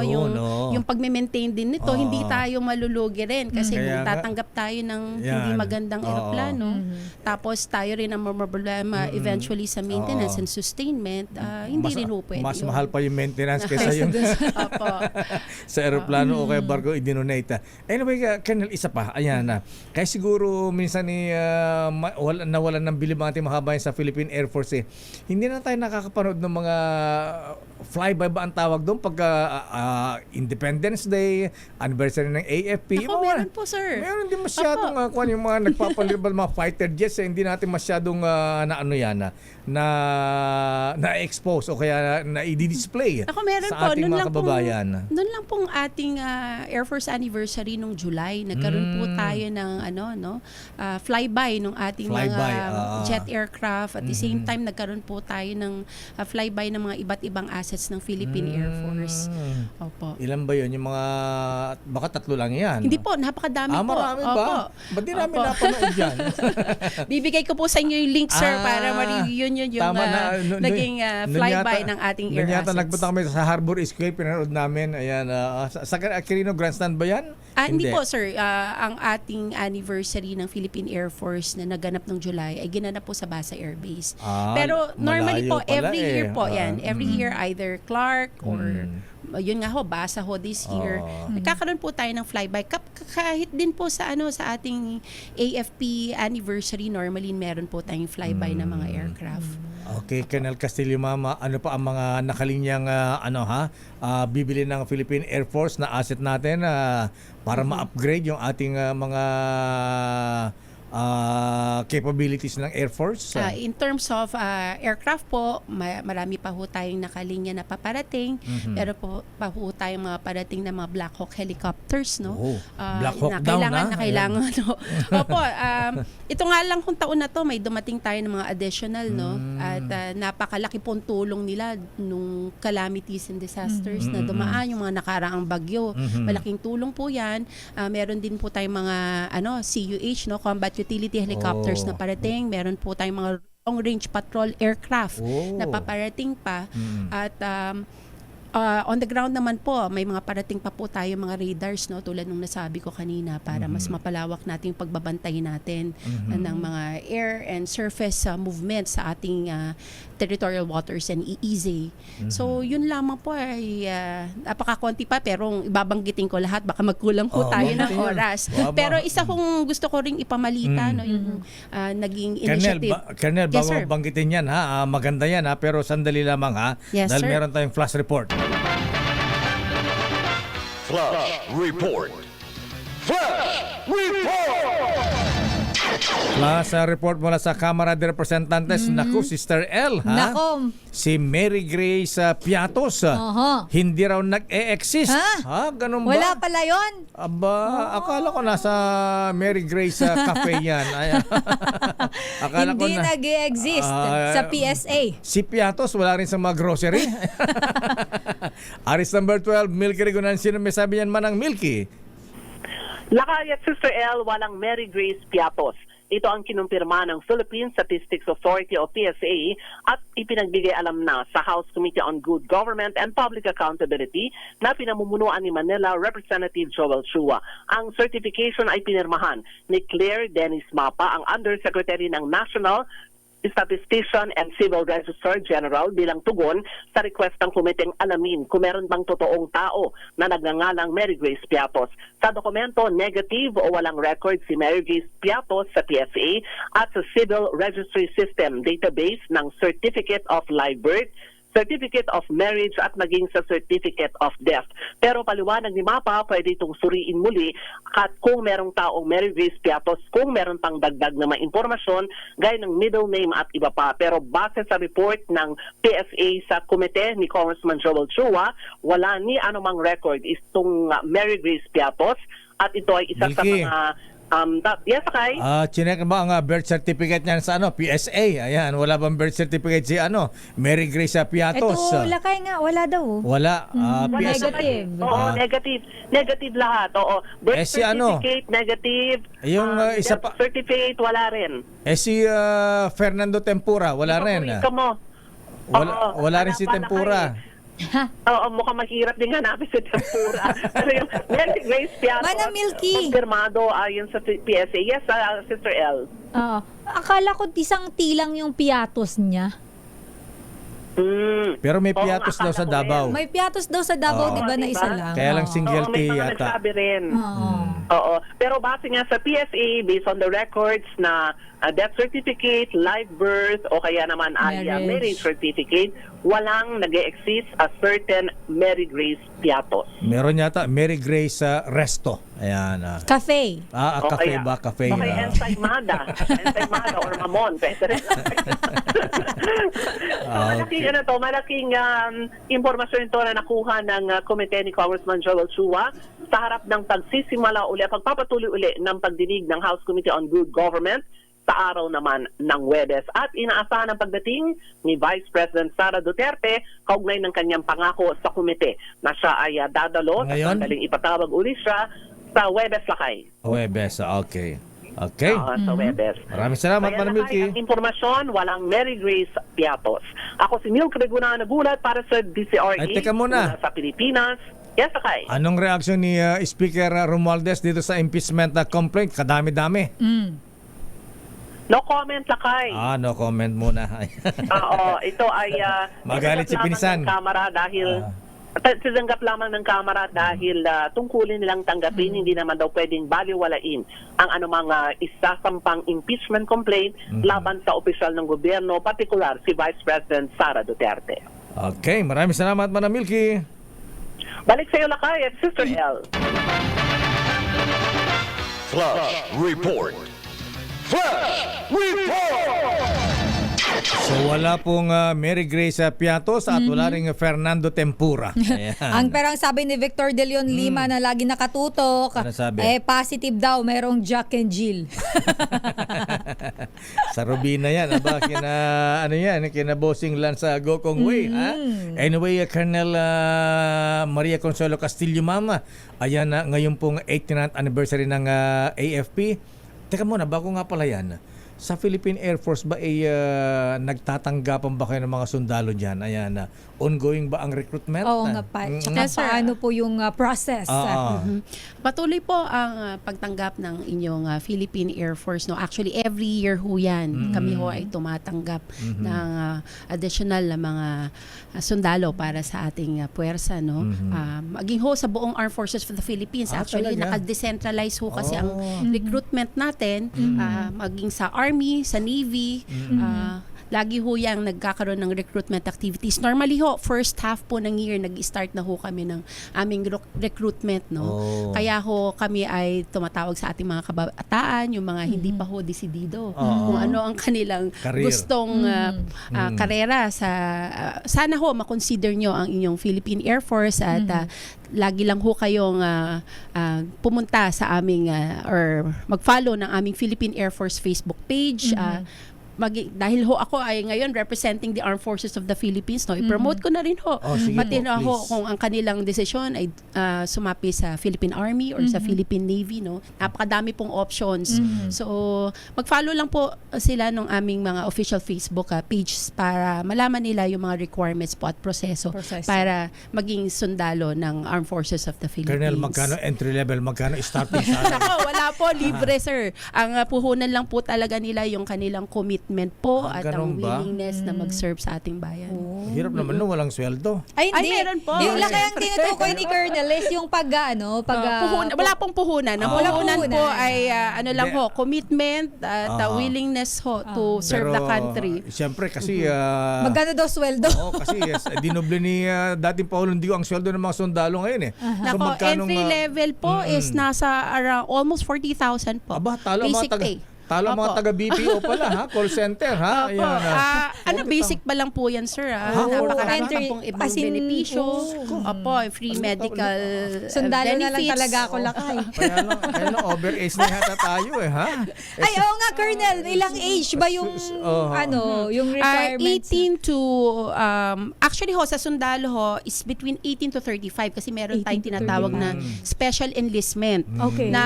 yung pagme-maintain din nito, hindi tayo malulugi rin kasi kung tatanggap tayo ng hindi magandang eroplano, tapos tayo rin ang problema eventually sa maintenance and sustainment, hindi rin po pwede. Mas mahal pa yung maintenance kaysa yung sa eroplano o kaya barko i-donate. Anyway, Colonel, isa pa, ayan na. Kaya siguro minsan nawalan ng bilib ang ating mahabayan sa Philippine Air Force hindi na tayo nakakapanood ng mga flyby ba ang tawag doon pag Independence Day, anniversary ng AFP. Meron po, sir. Meron din masyadong yung mga nagpapalibal mga fighter jets hindi natin masyadong na-expose o kaya na-i-display sa ating mga kababayan. Noon lang pong ating Air Force anniversary nung July, nagkaroon po tayo ng flyby ng ating mga jet aircraft. At the same time, nagkaroon po tayo ng flyby ng mga iba't ibang assets ng Philippine Air Force. Opo. Ilan ba yun? Yung mga, baka 3 lang yan. Hindi po, napakadami po. Marami ba? Ba't di namin napanood dyan? Bibigay ko po sa inyo yung link, sir, para ma-review nyo yung naging flyby ng ating air assets. Nagpunta kami sa Harbor Square, pinanood namin. Ayan, sa Quirino Grandstand ba yan? Hindi po, sir. Ang ating anniversary ng Philippine Air Force na naganap ng July ay ginanap po sa Basa Air Base. Pero normally po, every year po yan. Every year either Clark or yun nga ho, Basa ho this year. Nagkakaroon po tayo ng flyby. Kahit din po sa sa ating AFP anniversary, normally meron po tayong flyby ng mga aircraft. Okay, Colonel Castillo, mama, ano pa ang mga nakalinyang bibili ng Philippine Air Force na asset natin para ma-upgrade yung ating mga capabilities ng Air Force? In terms of aircraft po, marami pa ho tayong nakalinya na paparating. Pero pa ho tayong mga parating na mga Black Hawk helicopters, no? Black Hawk down na kailangan, no? Opo, ito nga lang kung taon na to, may dumating tayo ng mga additional, no? At napakalaki pong tulong nila nung calamities and disasters na dumaan, yung mga nakaraang bagyo. Malaking tulong po yan. Meron din po tayong mga CUH, no? Combat Utility Helicopters na parating. Meron po tayong mga long-range patrol aircraft na paparating pa. At on the ground naman po, may mga parating pa po tayo mga radars, no, tulad nung nasabi ko kanina, para mas mapalawak natin yung pagbabantay natin ng mga air and surface movement sa ating territorial waters and EEZ. So yun lamang po ay napakakonti pa, pero ibabanggitin ko lahat, baka magkulang po tayo ng oras. Pero isa kong gusto ko ring ipamalita, no, yung naging initiative. Colonel, bago banggitin yan, maganda yan, pero sandali lamang, Yes, dahil sir. meron tayong flash report. Flash Report. Flash Report! Flash report mula sa Kamara de Representantes. Naku, Sister L, Nako. Si Mary Grace Piatos, hindi raw nag-e-exist. Ganun ba? Wala pala yun. Aba, akala ko nasa Mary Grace Cafe yan. Akala Hindi nag-e-exist sa PSA. Si Piatos, wala rin sa mga grocery. Aris number 12, Milky Rigunan. Sino may sabi yan manang Milky? Lakay at Sister L, walang Mary Grace Piatos. Ito ang kinumpirma ng Philippine Statistics Authority o PSA at ipinagbigay alam na sa House Committee on Good Government and Public Accountability na pinamumunuan ni Manila Representative Joel Chua. Ang certification ay pinirmahan ni Claire Dennis Mapa, ang Undersecretary ng National Statistician and Civil Registrar General, bilang tugon sa request ng komiteng alamin kung meron bang totoong tao na nagngangalang Mary Grace Piatos. Sa dokumento, negative o walang record si Mary Grace Piatos sa PSA at sa Civil Registry System database ng Certificate of Live Birth, certificate of marriage at maging sa certificate of death. Pero paliwanag ni MAPA, pwede itong suriin muli at kung merong taong Mary Grace Piatos, kung meron pang dagdag na may impormasyon, gaya ng middle name at iba pa. Pero base sa report ng PSA sa komite ni Congressman Joel Chua, wala ni anumang record itong Mary Grace Piatos at ito ay isa sa Milky. mga yes, Sakay? Chinek ba ang birth certificate niyan sa PSA? Ayan, wala bang birth certificate si Mary Grace Piatos? Ito, lakay nga, wala daw. Wala. PSA. Negative. Oo, negative. Negative lahat. Oo. Birth si certificate, negative. Yung isa death pa, certificate, wala rin. si Fernando Tempura, wala rin. Ika mo. Wala rin si Tempura. Oo, mukhang mahirap din hanapin si Tempura. Pero yung Mary Grace Piatos, Manang Milky. kumpirmado ayon sa PSA. Yes, Sister L. Oo. Akala ko isang tilang yung Piatos niya. Pero may Piatos daw sa Davao. May Piatos daw sa Davao, di ba, na isa lang? Kaya lang single T may mga yata. nagsabi rin. Oo. Oo. Pero base nga sa PSA, based on the records na death certificate, live birth, o kaya naman marriage certificate, walang nag-exist a certain Mary Grace Piatos. Meron yata Mary Grace Resto. Ayan. Cafe. Cafe ba? Cafe. Okay, ensaymada. Ensaymada or mamon. Pwede rin. Malaking impormasyon ito na nakuha ng komite ni Congressman Joel Chua sa harap ng pagsisimula uli, pagpapatuloy uli ng pagdinig ng House Committee on Good Government sa araw naman ng Huwebes. At inaasahan ang pagdating ni Vice President Sara Duterte kaugnay ng kanyang pangako sa komite na siya ay dadalo at sandaling ipatawag uli siya sa Huwebes, Lakay. Huwebes, okay. Okay. Sa Huwebes. Maraming salamat, Kaya Manang Lakay, Milky. ang impormasyon, walang Mary Grace Piatos. Ako si Milk Reguna nagulat para sa DCRA. Ay, teka muna. Sa Pilipinas. Yes, Lakay. Anong reaksyon ni Speaker Romualdez dito sa impeachment na complaint? Kadami-dami. No comment, Lakay. No comment muna. Oo, ito ay Magalit si Pinsan. ng Kamara dahil tinanggap lamang ng Kamara dahil tungkulin nilang tanggapin, hindi naman daw pwedeng baliwalain ang anumang isasampang impeachment complaint laban sa opisyal ng gobyerno, partikular si Vice President Sara Duterte. Okay, maraming salamat, Manang Milky. Balik sa iyo, Lakay, at Sister L. Flash Report. Flash Report! So wala pong Mary Grace Piatos at wala ring Fernando Tempura. Pero ang sabi ni Victor De Leon Lima na lagi nakatutok, Ano sabi? positive daw, merong Jack and Jill. Sa Rubina yan. Kina Bossing Lance Gokong Way. Anyway, Colonel Maria Consuelo Castillo, Mama. Ayan na, ngayon pong 89th anniversary ng AFP. Teka muna, bago nga pala yan. Sa Philippine Air Force ba nagtatanggapan ba kayo ng mga sundalo dyan? Ayan, ongoing ba ang recruitment? Oo nga pa. Tsaka paano po yung process? Patuloy po ang pagtanggap ng inyong Philippine Air Force. No? Actually, every year ho yan. Kami ho ay tumatanggap ng additional na mga sundalo para sa ating puwersa. No? Maging ho sa buong Armed Forces of the Philippines. Actually, naka-decentralize ho kasi ang recruitment natin. Maging sa Army, sa Navy, lagi ho yang nagkakaroon ng recruitment activities. Normally ho, first half po ng year, nag-start na ho kami ng aming recruitment. No? Kaya ho kami ay tumatawag sa ating mga kabataan, yung mga hindi pa ho desidido. Kung ano ang kanilang gustong karera. Sana ho, makonsider nyo ang inyong Philippine Air Force at lagi lang ho kayong pumunta sa aming or mag-follow ng aming Philippine Air Force Facebook page. Dahil ho ako ay ngayon representing the Armed Forces of the Philippines, no, i-promote ko na rin ho. Pati na ho kung ang kanilang desisyon ay sumapi sa Philippine Army or sa Philippine Navy, no. Napakadami pong options. So mag-follow lang po sila ng aming mga official Facebook pages para malaman nila yung mga requirements po at proseso para maging sundalo ng Armed Forces of the Philippines. Colonel, magkano entry level, magkano starting salary? Wala po, libre sir. Ang puhunan lang po talaga nila yung kanilang commitment commitment po at ang ganun ba? willingness na mag-serve sa ating bayan. Hirap naman no, walang sweldo. Ay, hindi. meron po. Yung laki ang tinutukoy ni Colonel is yung Wala pong puhunan. Ang Wala puhunan puhunan. po ay commitment at willingness ho to serve the country. Siyempre kasi Magkano daw sweldo? Oo, kasi dinoble ni dating Pangulong Digong ang sweldo ng mga sundalo ngayon eh. So, Nako, magkanong, entry level po is nasa around almost 40,000 po. Aba, talo Basic mga pay. Talo mga Opo. taga-BPO pala ha, call center ha. Opo. Ayan, Basic pa lang po yan, sir. Napakarami pong ibang benepisyo. Opo, free medical Sundalo na lang benefits. talaga ako, Lakay. Kaya lang over-age na yata tayo eh ha. Ay, oo nga, Colonel. Ilang age ba yung, yung requirements? 18 to, actually ho, sa sundalo ho, is between 18 to 35 kasi meron tayong tinatawag na special enlistment. Okay. Na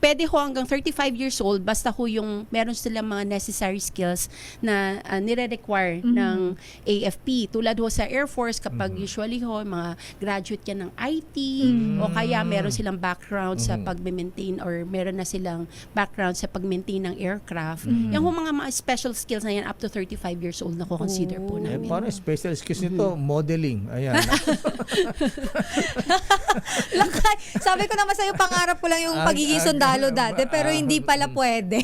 pwede ho hanggang 35 years old basta ho yung meron silang mga necessary skills na nire-require ng AFP. Tulad ho sa Air Force kapag usually ho mga graduate yan ng IT o kaya meron silang background sa pag-maintain or meron na silang background sa pag-maintain ng aircraft. Yung ho mga special skills na yan up to 35 years old na consider po namin. Paano special skills nito? Modeling. Ayan. Lakay, sabi ko naman sa'yo, pangarap ko lang yung pagiging sundalo dati, pero hindi pala pwede.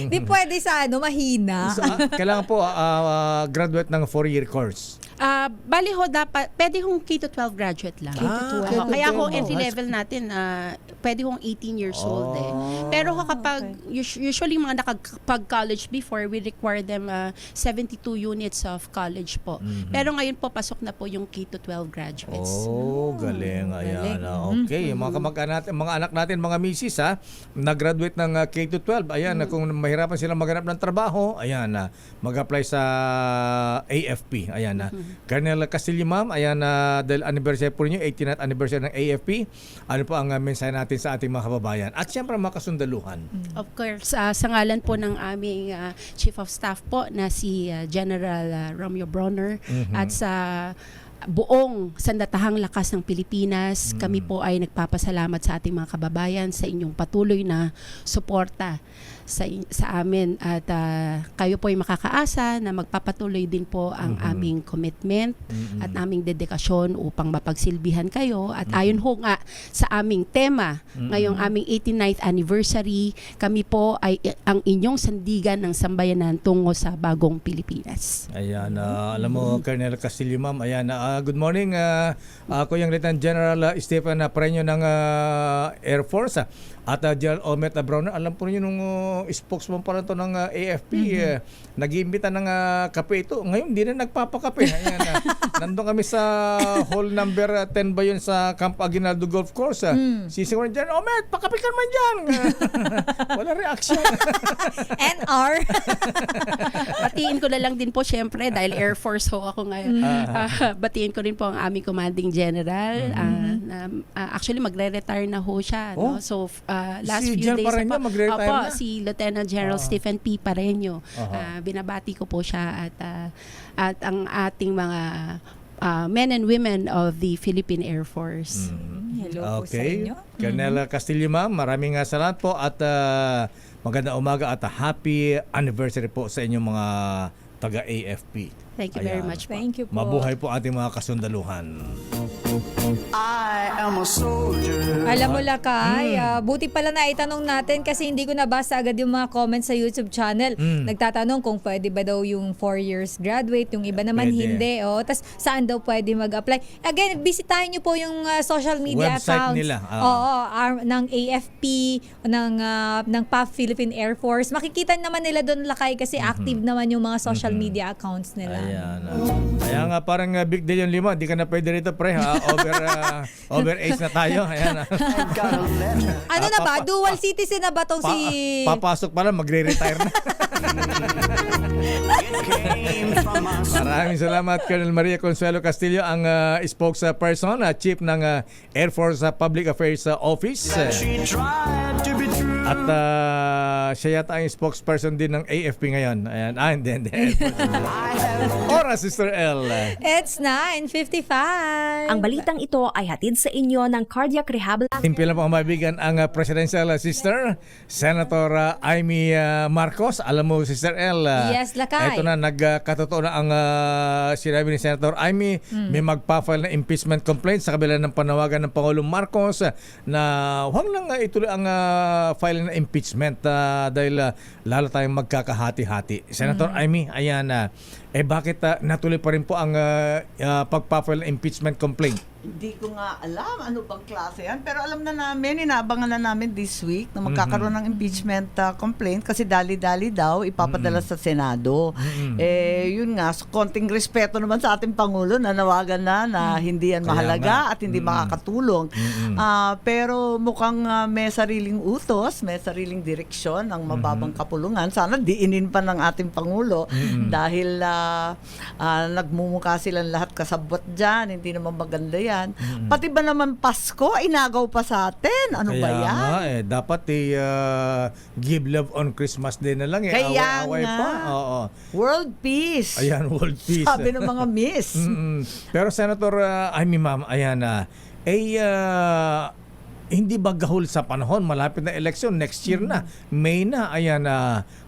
Hindi pwede sa mahina. So, kailangan po graduate ng 4-year course. Bali ho, dapat, pwede hong K-12 graduate lang. K-12. Kaya ho, entry level natin, pwede hong 18 years old eh. Pero ho, kapag, usually mga nakapag-college before, we require them 72 units of college po. Pero ngayon po, pasok na po yung K-12 graduates. Oh, galing. Ayan. Okay. Yung mga anak natin, mga misis nag-graduate ng K-12. Ayan, kung mahirapan silang maghanap ng trabaho, ayan, mag-apply sa AFP. Ayan, Colonel Castillo, ma'am, ayan, dahil anniversary po niyo, 18th anniversary ng AFP, ano po ang mensahe natin sa ating mga kababayan? At siyempre, mga kasundaluhan. Of course, sa ngalan po ng aming Chief of Staff po na si General Romeo Bronner at sa buong sandatahang lakas ng Pilipinas, kami po ay nagpapasalamat sa ating mga kababayan sa inyong patuloy na suporta sa amin at kayo po ay makakaasa na magpapatuloy din po ang aming commitment at aming dedikasyon upang mapagsilbihan kayo at ayon ho nga sa aming tema ngayong aming 89th anniversary, kami po ay ang inyong sandigan ng sambayanan tungo sa bagong Pilipinas. Ayan, alam mo, Colonel Castillo, ma'am, ayan, good morning. Ako yung Lieutenant General Stephen Prenyo ng Air Force at General Omet Bronner. Alam po niyo nung spokesman pa rin to ng AFP, nag-iimbita ng kape ito. Ngayon, hindi na nagpapakape. Ayan, nandun kami sa hall number 10 ba yun sa Camp Aguinaldo Golf Course. Sisigaw na dyan, Omet, pakape ka naman dyan. Wala reaction. NR. Batiin ko na lang din po syempre dahil Air Force ho ako ngayon. Batiin ko rin po ang aming commanding general. Actually, magre-retire na ho siya. No? So, last Si few General days Pareño magre-retire opo, na? si Lieutenant General Stephen P. Pareño. Binabati ko po siya at ang ating mga men and women of the Philippine Air Force. Hello po sa inyo. Colonel Castillo, ma'am, maraming salamat po at magandang umaga at happy anniversary po sa inyong mga taga-AFP. Thank you very much po. Thank you po. Mabuhay po ating mga kasundaluhan. I am a soldier. Alam mo, Lakay, buti pala na itanong natin kasi hindi ko nabasa agad yung mga comments sa YouTube channel. Nagtatanong kung pwede ba daw yung 4 years graduate, yung iba naman Pwede. hindi. Tapos saan daw pwede mag-apply. Again, bisitahin nyo po yung social media Website accounts. nila. Ng AFP, ng PAF Philippine Air Force. Makikita naman nila doon, Lakay, kasi active naman yung mga social media accounts nila. Ayan. Kaya nga parang big deal yung 5. Di ka na pwede rito, pre. Over age na tayo. Ayan. Ano na ba? Dual citizen na ba tong si... Papasok pa lang, magre-retire na. Maraming salamat, Colonel Maria Consuelo Castillo, ang spokesperson, chief ng Air Force Public Affairs Office. At siya yata ang spokesperson din ng AFP ngayon. Ayan. Hindi. Oras, Sister L. It's 9:55. Ang balitang ito ay hatid sa inyo ng Cardiac Rehab. Timpila po ang mabigan ang presidential sister, Senator Amy Marcos. Alam mo mo, Sister El. Yes, Lakay. Ito na, nagkatotoo na ang sinabi ni Senator Amy. May magpa-file na impeachment complaint sa kabila ng panawagan ng Pangulong Marcos na huwag lang ituloy ang file na impeachment dahil lalo tayong magkakahati-hati. Senator Amy, ayan bakit natuloy pa rin po ang pagpa-file na impeachment complaint? Hindi ko nga alam ano bang klase yan. Pero alam na namin, inaabangan na namin this week na magkakaroon ng impeachment complaint kasi dali-dali daw ipapadala sa Senado. Yun nga, konting respeto naman sa ating Pangulo na nawagan na hindi yan mahalaga at hindi makakatulong. Pero mukhang may sariling utos, may sariling direksyon ang mababang kapulungan. Sana diinin pa ng ating Pangulo dahil nagmumukha silang lahat kasabot dyan. Hindi naman maganda yan. Pati ba naman Pasko, inagaw pa sa atin? Ano ba yan? Nga, dapat give love on Christmas Day na lang. Kaya Away-away nga. pa. Oo. World peace. Ayan, world peace. Sabi ng mga miss. Pero Senator Amy, ma'am, ayan hindi ba gahol sa panahon? Malapit na election, next year na, May na, ayan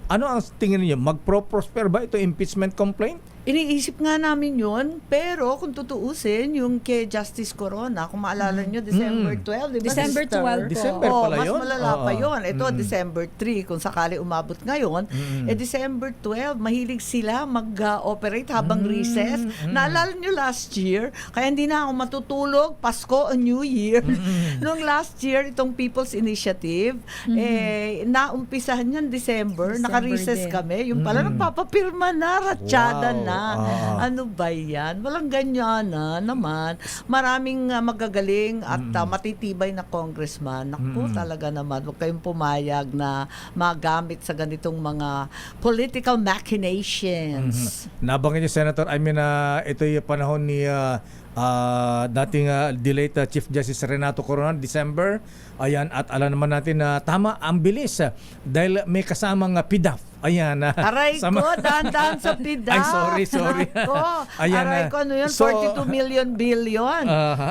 ano ang tingin niyo? Magpro-prosper ba ito impeachment complaint? Iniisip nga namin yun, pero kung tutuusin, yung kay Justice Corona, kung maalala nyo, December 12, di ba? December 12 po. December pala mas yun? malala pa yun. Ito, December 3, kung sakali umabot ngayon. December 12, mahilig sila mag-operate habang recess. Naalala nyo last year, kaya hindi na ako matutulog, Pasko o New Year. Noong last year, itong People's Initiative, naumpisahan yan December naka-recess kami. Yung pala, nagpapapirma na, ratsyada na. Ano ba yan? Walang ganyan naman. Maraming magagaling at matitibay na congressman. Naku, talaga naman. Huwag kayong pumayag na magamit sa ganitong mga political machinations. Nabanggit niyo, Senator, I mean, ito yung panahon ni dating delayed Chief Justice Renato Corona, December. Ayan, at alam naman natin na tama, ang bilis dahil may kasamang PDAF. Ayan. Aray ko, dahan-dahan sa PDAF. Ay, sorry. Ayan, aray ko, ano yun? 42 billion.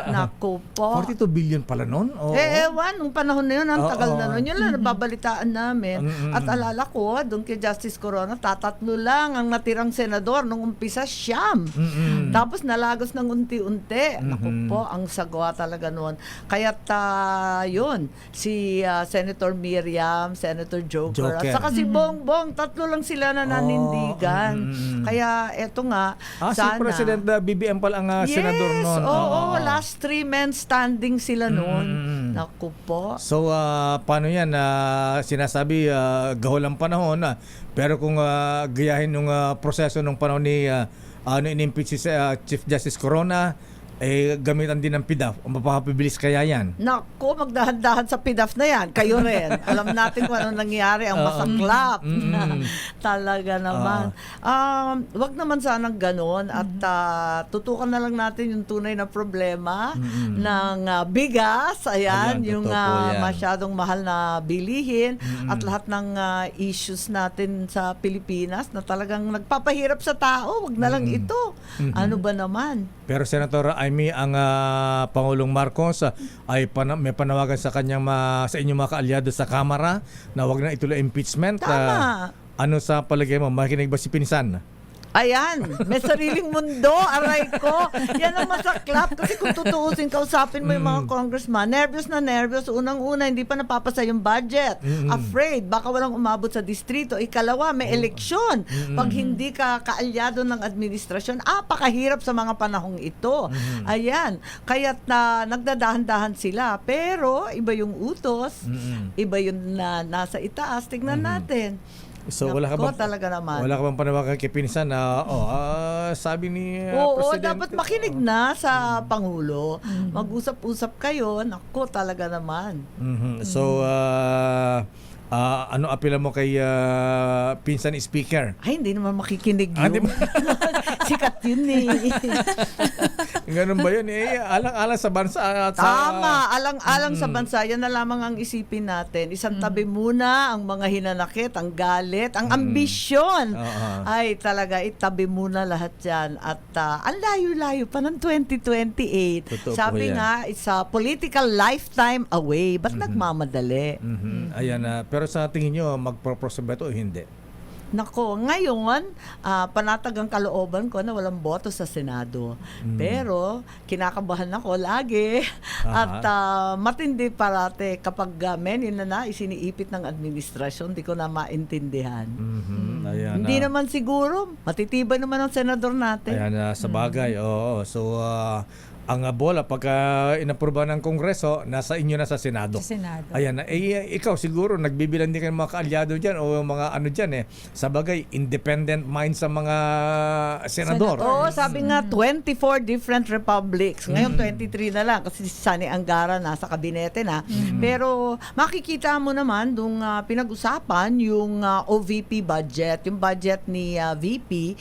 Naku po. 42 billion pala nun? Ewan, nung panahon na yun, ang tagal na nun. Yun lang, nababalitaan namin. At alala ko, doon kay Justice Corona, tatatlo lang ang natirang senador nung umpisa, siyam. Tapos nalagos ng unti-unti. Naku po, ang sagwa talaga noon. Kaya't yun, si Senator Miriam, Senator Joker, at saka si Bongbong, tatlo lang sila na nanindigan. Kaya eto nga, sana. Si President BBM pala ang senador noon. Last 3 men standing sila noon. Naku po. So, paano yan? Sinasabi, gahol ang panahon. Pero kung gayahin ng proseso ng panahon ni in-impeach si Chief Justice Corona, gamitan din ng PDAF. Mapapabilis kaya yan? Naku, magdahan-dahan sa PDAF na yan. Kayo rin. Alam natin kung ano nangyari. Ang masaklap. Talaga naman. Wag naman sanang ganon. At tutukan na lang natin yung tunay na problema ng bigas. Ayan, yung masyadong mahal na bilihin. At lahat ng issues natin sa Pilipinas na talagang nagpapahirap sa tao. Wag na lang ito. Ano ba naman? Pero Senator Amy, ang Pangulong Marcos ay may panawagan sa kanyang sa inyong mga kaalyado sa Kamara na wag na ituloy impeachment. Tama. Ano sa palagay mo? Makinig ba si Pinsan? Ayan, may sariling mundo, aray ko. Yan ang masaklap. Kasi kung tutuusin, kausapin mo yung mga congressman, nervous na nervous. Unang-una, hindi pa napapasa yung budget. Afraid, baka walang umabot sa distrito. Ikalawa, may eleksyon. Pag hindi ka kaalyado ng administrasyon, pakahirap sa mga panahong ito. Ayan, kaya't nagdadahan-dahan sila. Pero, iba yung utos, iba yung nasa itaas. Tignan natin. So wala ka bang talaga naman. Wala ka bang panawagan kay Pinsan na sabi ni Presidente? Dapat makinig na sa Pangulo. Mag-usap-usap kayo. Nako, talaga naman. So ano apela mo kay Pinsan Speaker? Ay, hindi naman makikinig yun. Sikat yun Ganun ba yun? Alang-alang sa bansa. Tama, alang-alang sa bansa. Yan na lamang ang isipin natin. Isang tabi muna ang mga hinanakit, ang galit, ang ambisyon. Ay, talaga, itabi muna lahat yan. At ang layo-layo pa ng 2028. Totoo Sabi nga, it's a political lifetime away. Ba't nagmamadali? Ayan, pero sa tingin nyo, magpro-prosper ba ito o hindi? Nako, ngayon, panatag ang kalooban ko na walang boto sa Senado. Pero, kinakabahan ako lagi. At matindi parate kapag menin na isiniipit ng administrasyon, di ko na maintindihan. Ayan, Hindi naman siguro. Matitibay naman ang senador natin. Ayan, sa bagay. Oo. So, ang bola pagka inapruba ng Kongreso, nasa inyo na sa Senado. Sa Senado. Ayan, ikaw siguro nagbibilan din kayo ng mga kaalyado diyan o mga ano diyan Sa bagay, independent mind sa mga senador. Oo, sabi nga 24 different republics. Ngayon 23 na lang kasi si Sani Angara nasa kabinete na. Pero makikita mo naman dung pinag-usapan yung OVP budget, yung budget ni VP,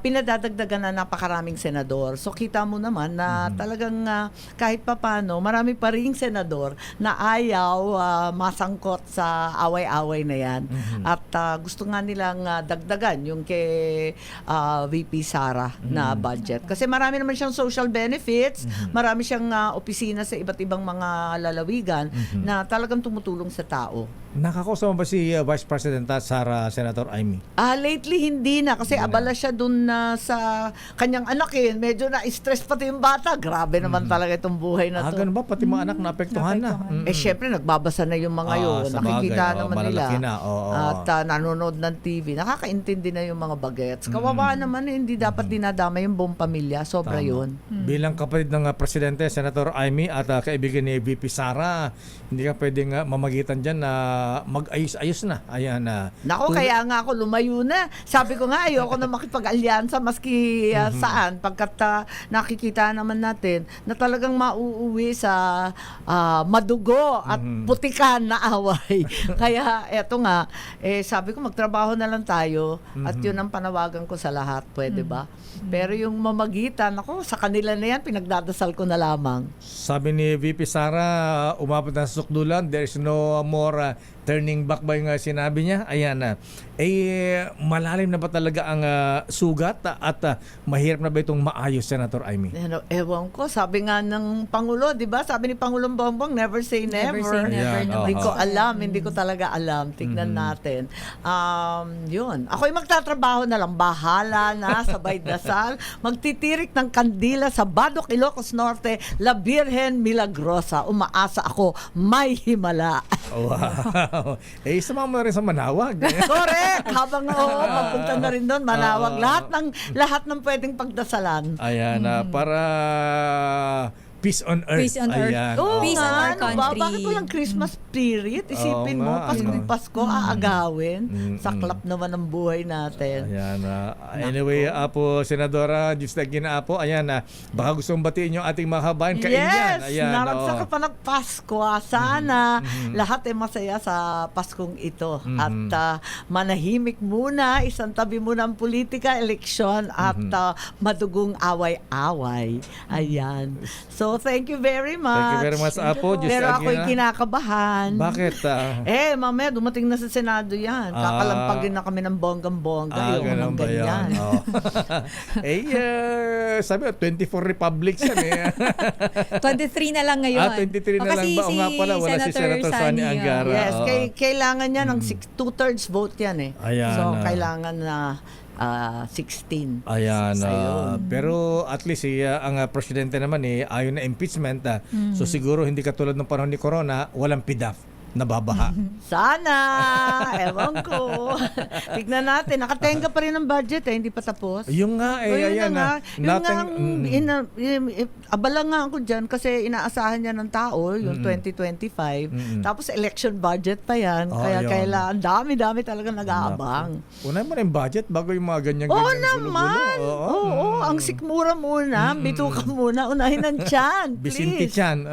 pinadadagdagan na napakaraming senador. So kita mo naman na talagang kahit papano, marami pa ring senador na ayaw masangkot sa away-away na yan. At gusto nga nilang dagdagan yung kay VP Sara na budget. Kasi marami naman siyang social benefits, marami siyang opisina sa iba't ibang mga lalawigan na talagang tumutulong sa tao. Nakakausap mo ba si Vice President Sara, Senator Amy? Lately hindi na kasi abala siya dun sa kanyang anak Medyo na-stress pati yung bata. Grabe naman talaga itong buhay na to. Ganun ba? Pati mga anak naapektuhan na. Syempre nagbabasa na yung mga yun. Sa Nakikita bagay, naman nila. na. At nanonood ng TV. Nakakaintindi na yung mga bagets. Kawawa naman hindi dapat dinadama yung buong pamilya. Sobra yun. Bilang kapatid ng Presidente, Senator Amy at kaibigan ni VP Sara, hindi ka pwedeng mamagitan dyan na mag-ayos-ayos na. Ayan na. Nako, kaya nga ako lumayo na. Sabi ko nga, ayoko na makipag-alyansa maski saan. Pagkat nakikita naman natin na talagang mauuwi sa madugo at putikan na away. Kaya eto nga, sabi ko magtrabaho na lang tayo at yun ang panawagan ko sa lahat. Pwede ba? Pero yung mamagitan, ako, sa kanila na yan, pinagdadasal ko na lamang. Sabi ni VP Sara, umabot na sa sukdulan, there is no more turning back ba yung sinabi niya? Ayan na. Malalim na ba talaga ang sugat at mahirap na ba itong maayos, Senator Amy? Ewan ko, sabi nga ng Pangulo, di ba? Sabi ni Pangulong Bongbong, never say never. Never say never. Hindi ko alam, hindi ko talaga alam. Tignan natin. Yun. Ako'y magtatrabaho na lang. Bahala na, sabay dasal. Magtitirik ng kandila sa Badok, Ilocos Norte, La Virgen Milagrosa. Umaasa ako, may himala. Wow. Sumama na rin sa Manawag. Correct! Habang mapunta na rin doon, Manawag. Lahat ng pwedeng pagdasalan. Ayan, para peace on earth. Peace on earth. Ayan. Peace on our country. Bakit walang Christmas spirit? Isipin mo, Pasko aagawin. Saklap naman ang buhay natin. Ayan. Anyway, Apo, Senadora Justagina Apo, ayan, baka gusto mong batiin yung ating mga kabayan kaindian. Yes! Naragsa ka pa ng Pasko. Sana lahat ay masaya sa Paskong ito. At manahimik muna, isang tabi muna ang politika, eleksyon, at madugong away-away. Ayan. So, thank you very much. Thank you very much, Apo. Pero ako'y kinakabahan. Bakit? Mamaya, dumating na sa Senado yan. Kakalampagin na kami ng bonggang-bongga. Ganun ba yan? Sabi 24 republics yan 23 na lang ngayon. 23 na lang ba? O nga pala, wala si Senator Sani Angara. Yes, kailangan niya ng 2/3 vote yan Ayan, so, kailangan na 16. Ayan. Pero at least ang presidente naman ayaw na impeachment. So siguro hindi katulad ng panahon ni Corona, walang PDAF. Nababaha. Sana! Ewan ko. Tignan natin. Nakatenga pa rin ang budget hindi pa tapos. Yung nga ayan na. Abala nga ako dyan kasi inaasahan niya ng tao yung 2025. Tapos election budget pa yan. Kaya kailangan, dami talaga nag-aabang. Unay mo na yung budget bago yung mga ganyan naman! Oo, ang sikmura muna. Bituka muna. Unahin ng tiyan. Bisinti tiyan.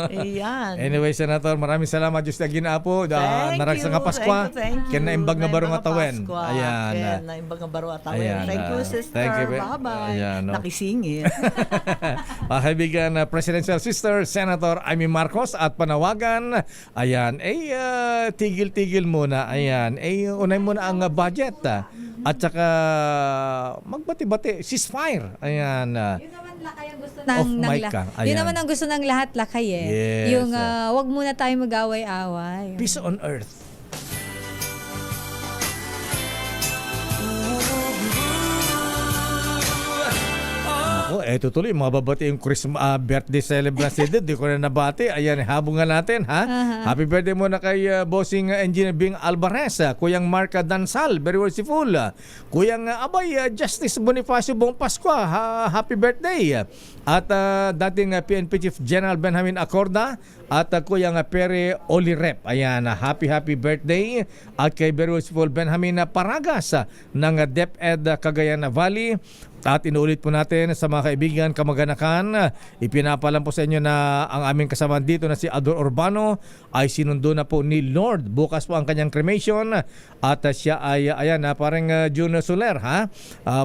Ayan. Anyway, Senator, maraming salamat Diyos na ginapo. Naragsa nga Paskwa. Kaya naimbag na baro nga tawen. Ayan. Kaya naimbag na baro nga tawen. Thank you, sister. Bye-bye. Ayan, nakisingit. Mga kaibigan, Presidential Sister, Senator Amy Marcos at panawagan. Ayan. Tigil-tigil muna. Ayan. Unay muna ang budget. At saka magbati-bati. Ceasefire. Ayan. Yun naman ang gusto ng lahat, Lakay Yes. Yung wag muna tayo mag-away-away. Peace on earth. Oh, eto tuloy, mababati yung Christmas birthday celebration din. Di ko na nabati. Ayan, habungan natin, ha? Happy birthday muna kay bossing Engineer Bing Alvarez, Kuyang Marca Dansal, very merciful. Kuyang Justice Bonifacio Bong Pasko, happy birthday. At dating PNP Chief General Benjamin Acorda at Kuyang Pere Olirep. Ayan, happy birthday. At kay very merciful Benjamin Paragas ng DepEd Cagayan Valley. At inuulit po natin sa mga kaibigan, kamag-anakan, ipinapalam po sa inyo na ang aming kasama dito na si Ador Urbano ay sinundo na po ni Lord. Bukas po ang kanyang cremation at siya ay, ayan, parang June Soler, ha?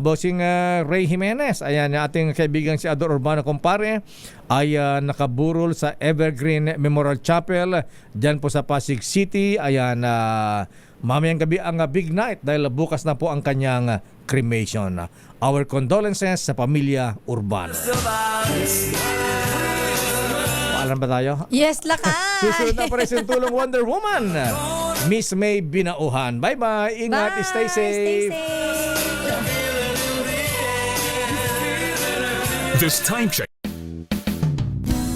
Bossing Ray Jimenez, ayan, ating kaibigan si Ador Urbano, kumpare, ay nakaburol sa Evergreen Memorial Chapel dyan po sa Pasig City. Ayan, mamayang gabi ang big night dahil bukas na po ang kanyang cremation. Our condolences sa pamilya Urbano. Paalam ba tayo? Yes, lakay! Susunod na pa rin yung tulong Wonder Woman, Miss May Binauhan. Bye-bye! Ingat, stay safe! Stay safe! This time check